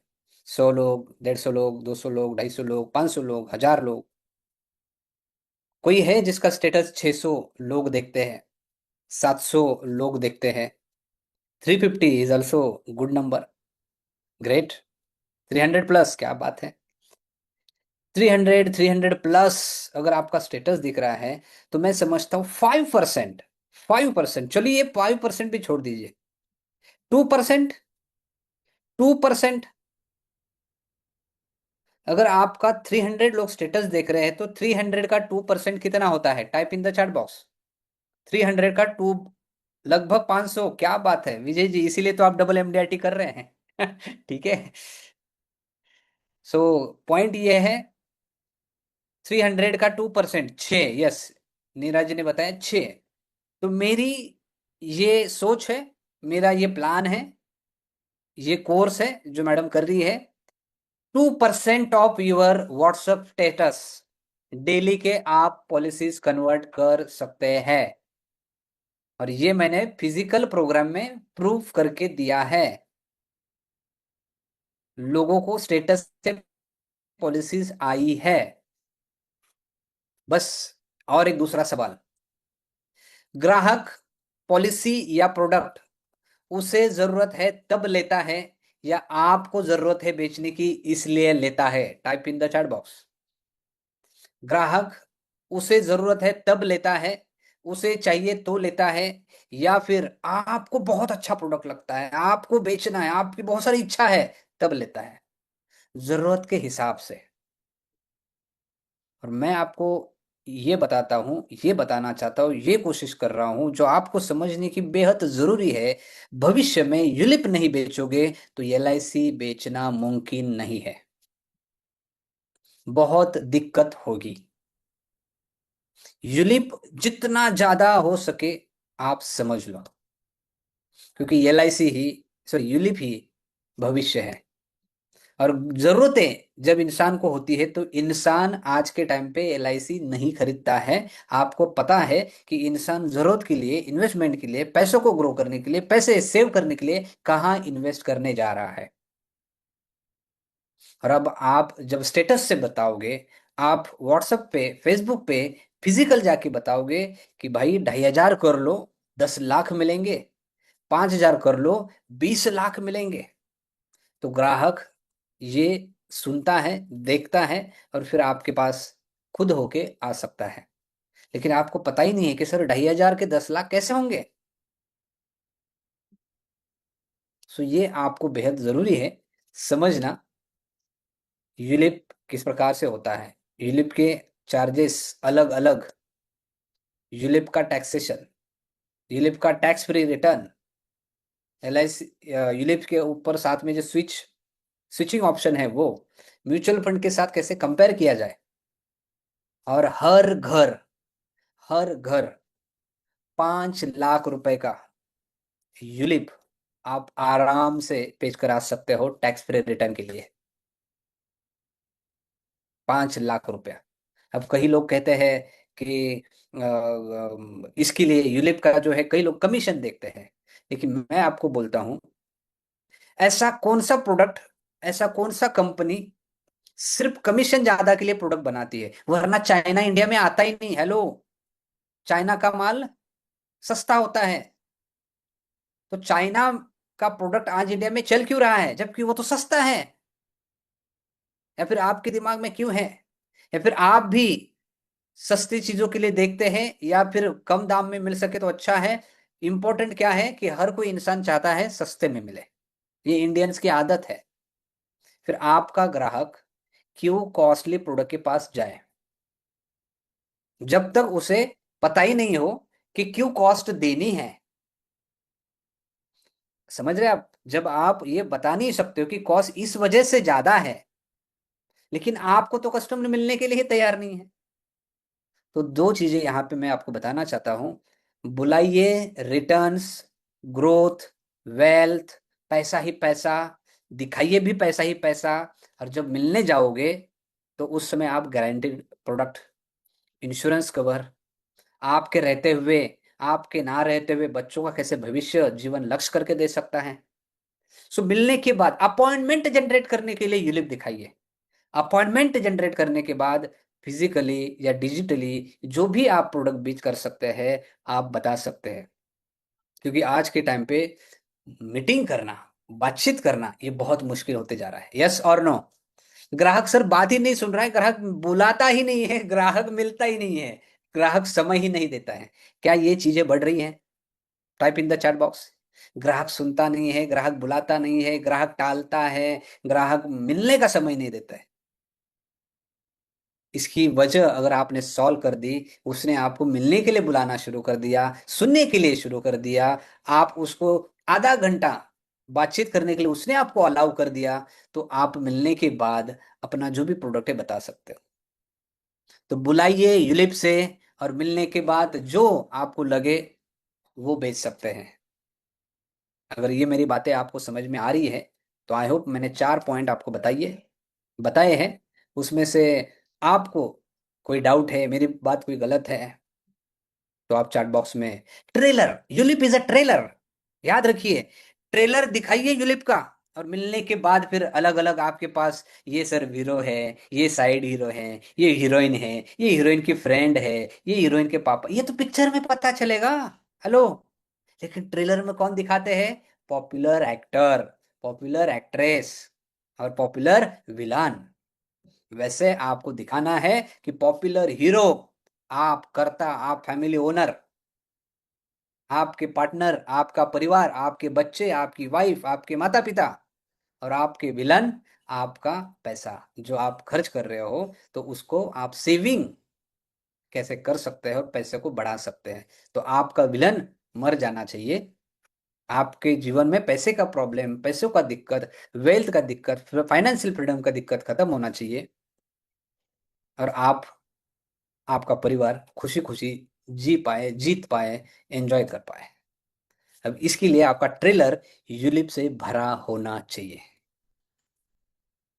S2: 100 लोग, 150 लोग, 200 लोग, 250 लोग, 500 लोग, 1000 लोग? कोई है जिसका स्टेटस 600 लोग देखते हैं, 700 लोग देखते हैं? 350 is also good number. Great. 300 plus, क्या बात है। 300 प्लस अगर आपका स्टेटस दिख रहा है तो मैं समझता हूँ 5%। 5%, चलिए 5% भी छोड़ दीजिए। 2%। 2%। अगर आपका 300 लोग स्टेटस देख रहे हैं तो 300 का 2% कितना होता है? Type in the chat box. 300 का 2 लगभग 500। क्या बात है विजय जी, इसीलिए तो आप डबल एमडीआरटी कर रहे हैं। ठीक है। सो पॉइंट ये है, 300 का 2%, 6। यस, नीरज जी ने बताया 6। तो मेरी ये सोच है, मेरा ये प्लान है, ये कोर्स है जो मैडम कर रही है। 2% of your WhatsApp status daily के आप पॉलिसीज कन्वर्ट कर सकते हैं। और ये मैंने फिजिकल प्रोग्राम में प्रूफ करके दिया है। लोगों को स्टेटस से पॉलिसीज आई है। बस। और एक दूसरा सवाल, ग्राहक पॉलिसी या प्रोडक्ट उसे जरूरत है तब लेता है या आपको जरूरत है बेचने की इसलिए लेता है? Type in the chat box. ग्राहक उसे जरूरत है तब लेता है, उसे चाहिए तो लेता है, या फिर आपको बहुत अच्छा प्रोडक्ट लगता है, आपको बेचना है, आपकी बहुत सारी इच्छा है, तब लेता है, जरूरत के हिसाब से। और मैं आपको ये बताता हूँ, ये बताना चाहता हूँ, ये कोशिश कर रहा हूँ जो आपको समझने की बेहद जरूरी है। भविष्य में यूलिप नहीं बेचोगे तो एलआईसी बेचना मुमकिन नहीं है, बहुत दिक्कत होगी। यूलिप जितना ज्यादा हो सके आप समझ लो, क्योंकि एलआईसी ही, सॉरी यूलिप ही भविष्य है। और जरूरतें जब इंसान को होती है तो इंसान आज के टाइम पे एलआईसी नहीं खरीदता है। आपको पता है कि इंसान जरूरत के लिए, इन्वेस्टमेंट के लिए, पैसों को ग्रो करने के लिए, पैसे सेव करने के लिए कहाँ इन्वेस्ट करने जा रहा है। और अब आप जब स्टेटस से बताओगे, आप व्हाट्सएप पे, फेसबुक पे फिजिकल जाके बताओगे कि भाई 2,500 कर लो 10 लाख मिलेंगे, 5,000 कर लो 20 लाख मिलेंगे, तो ग्राहक ये सुनता है, देखता है, और फिर आपके पास खुद होके आ सकता है। लेकिन आपको पता ही नहीं है कि सर 2,500 के 10 लाख कैसे होंगे। सो ये आपको बेहद जरूरी है समझना, यूलिप किस प्रकार से होता है, यूलिप के चार्जेस अलग अलग, यूलिप का टैक्सेशन, यूलिप का tax free return, LIC, ULIP के ऊपर साथ में जो स्विचिंग ऑप्शन है वो, म्यूचुअल फंड के साथ कैसे कंपेयर किया जाए, और हर घर 5 लाख रुपए का यूलिप आप आराम से पेश करा सकते हो टैक्स फ्री रिटर्न के लिए। 5 लाख रुपया। अब कई लोग कहते हैं कि इसके लिए यूलिप का जो है, कई लोग कमीशन देखते हैं। लेकिन मैं आपको बोलता हूं, ऐसा कौन सा प्रोडक्ट, ऐसा कौन सा कंपनी सिर्फ कमीशन ज्यादा के लिए प्रोडक्ट बनाती है? वरना चाइना इंडिया में आता ही नहीं। हेलो, चाइना का माल सस्ता होता है, तो चाइना का प्रोडक्ट आज इंडिया में चल क्यों रहा है जबकि वो तो सस्ता है? या फिर आपके दिमाग में क्यों है? या फिर आप भी सस्ती चीजों के लिए देखते हैं, या फिर कम दाम में मिल सके तो अच्छा है? इंपॉर्टेंट क्या है कि हर कोई इंसान चाहता है सस्ते में मिले, ये इंडियंस की आदत है। फिर आपका ग्राहक क्यों कॉस्टली प्रोडक्ट के पास जाए जब तक उसे पता ही नहीं हो कि क्यों कॉस्ट देनी है? समझ रहे आप? जब आप ये बता नहीं सकते हो कि कॉस्ट इस वजह से ज्यादा है, लेकिन आपको तो कस्टमर मिलने के लिए तैयार नहीं है। तो दो चीजें यहाँ पे मैं आपको बताना चाहता हूँ। बुलाइए रिटर्न्स, ग्रोथ, वेल्थ, पैसा ही पैसा, दिखाइए भी पैसा ही पैसा। और जब मिलने जाओगे तो उस समय आप गारंटीड प्रोडक्ट, इंश्योरेंस कवर, आपके रहते हुए, आपके ना रहते हुए बच्चों का कैसे भविष्य जीवन लक्ष्य करके दे सकता है। सो मिलने के बाद अपॉइंटमेंट जनरेट करने के लिए यूलिप दिखाइए। अपॉइंटमेंट जनरेट करने के बाद फिजिकली या डिजिटली जो भी आप प्रोडक्ट बेच कर सकते हैं, आप बता सकते हैं। क्योंकि आज के टाइम पे मीटिंग करना, बातचीत करना, ये बहुत मुश्किल होते जा रहा है। यस और नो? ग्राहक सर बात ही नहीं सुन रहा है, ग्राहक बुलाता ही नहीं है, ग्राहक मिलता ही नहीं है, ग्राहक समय ही नहीं देता है। क्या ये चीजें बढ़ रही हैं? Type in the chat box. ग्राहक सुनता नहीं है, ग्राहक बुलाता नहीं है, ग्राहक टालता है, ग्राहक मिलने का समय नहीं देता है। इसकी वजह अगर आपने सॉल्व कर दी, उसने आपको मिलने के लिए बुलाना शुरू कर दिया, सुनने के लिए शुरू कर दिया, आप उसको आधा घंटा बातचीत करने के लिए उसने आपको अलाउ कर दिया, तो आप मिलने के बाद अपना जो भी प्रोडक्ट है बता सकते हो। तो बुलाइए यूलिप से, और मिलने के बाद जो आपको लगे वो बेच सकते हैं। अगर ये मेरी बातें आपको समझ में आ रही है तो आई होप मैंने 4 पॉइंट आपको बताए हैं, उसमें से आपको कोई डाउट है, मेरी बात कोई गलत है, तो आप चैट बॉक्स में, trailer, ULIP is a trailer, याद रखिए, ट्रेलर दिखाइए यूलिप का। और मिलने के बाद फिर अलग अलग आपके पास, ये सर हीरो है, ये साइड हीरो है, ये हीरोइन है, ये हीरोइन की फ्रेंड है, ये हीरोइन के पापा, ये तो पिक्चर में पता चलेगा। हेलो, लेकिन ट्रेलर में कौन दिखाते हैं? पॉपुलर एक्टर, पॉपुलर एक्ट्रेस और पॉपुलर विलन। वैसे आपको दिखाना है कि पॉपुलर हीरो, आप कर्ता, आप फैमिली ओनर, आपके पार्टनर, आपका परिवार, आपके बच्चे, आपकी वाइफ, आपके माता पिता, और आपके विलन आपका पैसा जो आप खर्च कर रहे हो, तो उसको आप सेविंग कैसे कर सकते हैं और पैसे को बढ़ा सकते हैं। तो आपका विलन मर जाना चाहिए। आपके जीवन में पैसे का प्रॉब्लम, पैसों का दिक्कत, वेल्थ का दिक्कत, फाइनेंशियल फ्रीडम का दिक्कत खत्म होना चाहिए, और आप, आपका परिवार खुशी खुशी जी पाए, जीत पाए, एंजॉय कर पाए। अब इसके लिए आपका ट्रेलर यूलिप से भरा होना चाहिए,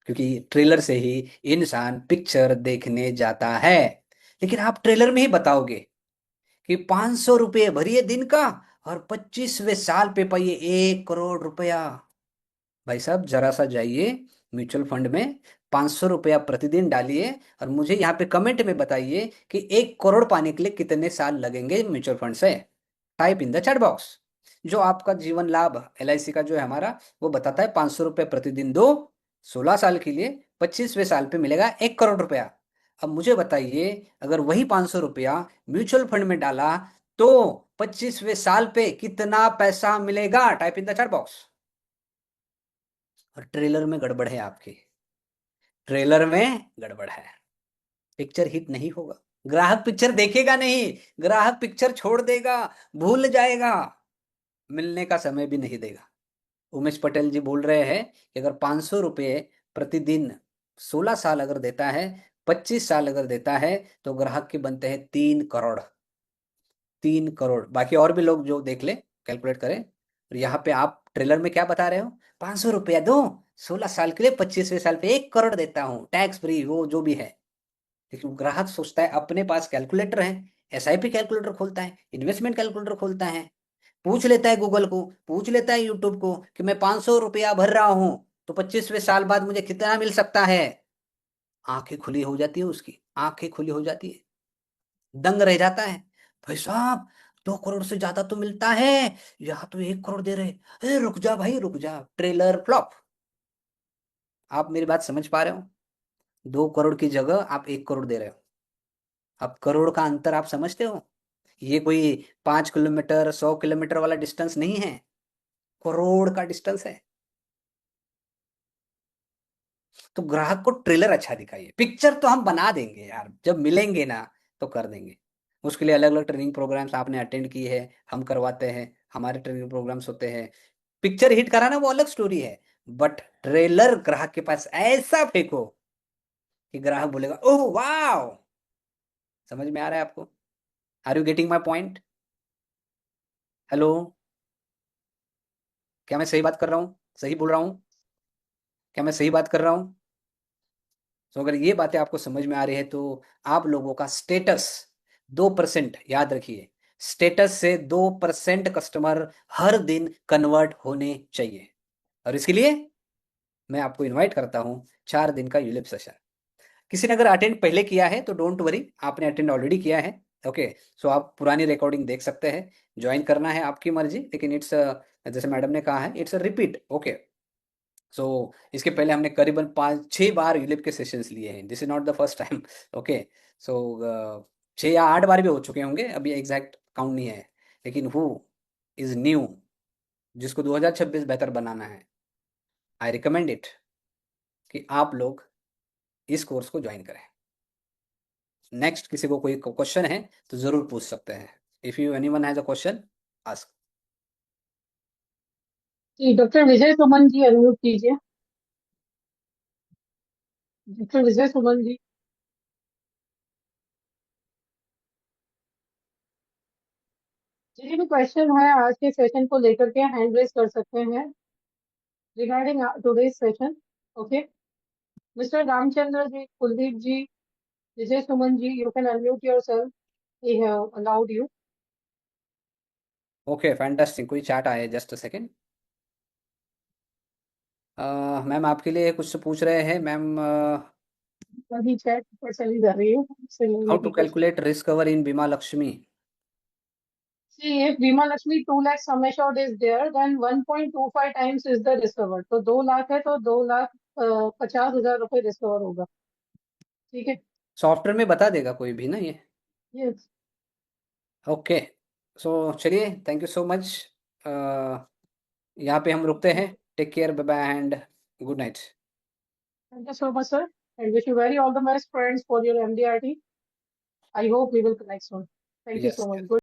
S2: क्योंकि ट्रेलर से ही इंसान पिक्चर देखने जाता है। लेकिन आप ट्रेलर में ही बताओगे कि 500 रुपये भरिए दिन का और 25वें साल पे पाइए 1 करोड़ रुपया। भाई साहब जरा सा जाइए म्यूचुअल फंड में, 500 रुपया प्रतिदिन डालिए, और मुझे यहाँ पे कमेंट में बताइए कि 1 करोड़ पाने के लिए कितने साल लगेंगे म्यूचुअल फंड से। Type in the chat box. जो आपका जीवन लाभ LIC का जो है हमारा, वो बताता है 500 रुपये प्रतिदिन दो, 16 साल के लिए, 25वें साल पे मिलेगा 1 करोड़ रुपया। अब मुझे बताइए, अगर वही 500 रुपया म्यूचुअल फंड में डाला तो 25वें साल पे कितना पैसा मिलेगा? Type in the chat box. और ट्रेलर में गड़बड़ है आपकी, ट्रेलर में गड़बड़ है, पिक्चर हिट नहीं होगा, ग्राहक पिक्चर देखेगा नहीं, ग्राहक पिक्चर छोड़ देगा, भूल जाएगा, मिलने का समय भी नहीं देगा। उमेश पटेल जी बोल रहे हैं कि अगर 500 रुपये प्रतिदिन 16 साल अगर देता है, 25 साल अगर देता है, तो ग्राहक के बनते हैं 3 करोड़। 3 करोड़। बाकी और भी लोग जो देख ले, कैलकुलेट करें। और यहाँ पे आप ट्रेलर में क्या बता रहे हो? 500 रुपया दो, 16 साल के लिए, 25वें साल पे 1 करोड़ देता हूँ, टैक्स फ्री, वो जो भी है। लेकिन ग्राहक सोचता है अपने पास कैलकुलेटर है, SIP कैलकुलेटर खोलता है, इन्वेस्टमेंट कैलकुलेटर खोलता है, पूछ लेता है गूगल को, पूछ लेता है यूट्यूब को कि मैं 500 रुपया भर रहा हूं तो 25वें साल बाद मुझे कितना मिल सकता है। आंखें खुली हो जाती है उसकी, आंखें खुली हो जाती है, दंग रह जाता है। भाई साहब 2 करोड़ से ज्यादा तो मिलता है, यहाँ तो 1 करोड़ दे रहे। रुक जा भाई रुक जा, ट्रेलर फ्लॉप। आप मेरी बात समझ पा रहे हो? 2 करोड़ की जगह आप 1 करोड़ दे रहे हो। अब करोड़ का अंतर आप समझते हो? ये कोई 5 किलोमीटर 100 किलोमीटर वाला डिस्टेंस नहीं है, करोड़ का डिस्टेंस है। तो ग्राहक को ट्रेलर अच्छा दिखाइए, पिक्चर तो हम बना देंगे यार, जब मिलेंगे ना तो कर देंगे। उसके लिए अलग अलग ट्रेनिंग प्रोग्राम्स आपने अटेंड किए हैं, हम करवाते हैं, हमारे ट्रेनिंग प्रोग्राम्स होते हैं। पिक्चर हिट कराना वो अलग स्टोरी है, बट ट्रेलर ग्राहक के पास ऐसा फेंको कि ग्राहक बोलेगा ओह वाह। समझ में आ रहा है आपको? Are you getting my point? Hello, क्या मैं सही बात कर रहा हूँ? सही बोल रहा हूँ? क्या मैं सही बात कर रहा हूँ? तो अगर ये बातें आपको समझ में आ रही है, तो आप लोगों का स्टेटस 2%, याद रखिए, स्टेटस से 2% कस्टमर हर दिन कन्वर्ट होने चाहिए। और इसके लिए मैं आपको इनवाइट करता हूँ 4 दिन का यूलिप सेशन। किसी ने अगर अटेंड पहले किया है तो डोंट वरी, आपने अटेंड ऑलरेडी किया है। ओके, सो आप पुरानी रिकॉर्डिंग देख सकते हैं। ज्वाइन करना है आपकी मर्जी, लेकिन इट्स, जैसे मैडम ने कहा है, इट्स अ रिपीट। ओके, सो इसके पहले हमने करीबन 5-6 बार यूलिप के सेशंस लिए हैं, this is not the first time. Okay, so 6 या 8 बार भी हो चुके होंगे, अभी एग्जैक्ट काउंट नहीं है। लेकिन हु इज न्यू, जिसको 2026 बेहतर बनाना है, आई रिकमेंड इट कि आप लोग इस कोर्स को ज्वाइन करें। नेक्स्ट किसी को कोई क्वेश्चन है तो जरूर पूछ सकते हैं। If you anyone has a question, ask.
S1: जी डॉक्टर विजय सुमन जी अनम्यूट कीजिए। डॉक्टर विजय सुमन जी। जिन्हें भी क्वेश्चन है आज के सेशन को लेकर के हैंड रेज कर सकते हैं regarding today's session. Okay, mister Ramchandra ji, Kuldeep ji, Vijay Suman ji, you can unmute yourself. We have allowed you.
S2: Okay fantastic, कोई चैट आया है, जस्ट अ सेकेंड। मैम आपके लिए कुछ पूछ रहे हैं मैम।
S1: वही चैट पर चली जा रही है, इससे
S2: हाउ
S1: लेने
S2: टू
S1: की कोशिश।
S2: कैलकुलेट रिस्क कवर इन बीमा Lakshmi?
S1: See, if Bima Lakshmi 2 lakh sum assured is there, then 1.25 times is the discovered. तो 2 लाख है तो 2,50,000 रुपए डिस्कवर होगा. ठीक है.
S2: सॉफ्टवेयर में बता देगा कोई भी ना ये.
S1: यस.
S2: ओके. सो चलिए, थैंक यू सो मच. यहाँ पे हम रुकते हैं. Take care, bye bye and good night.
S1: Thank you so much, sir. And wish you very all the best, friends, for your MDRT. I hope we will connect soon. Thank you
S2: yes.
S1: so much. Good.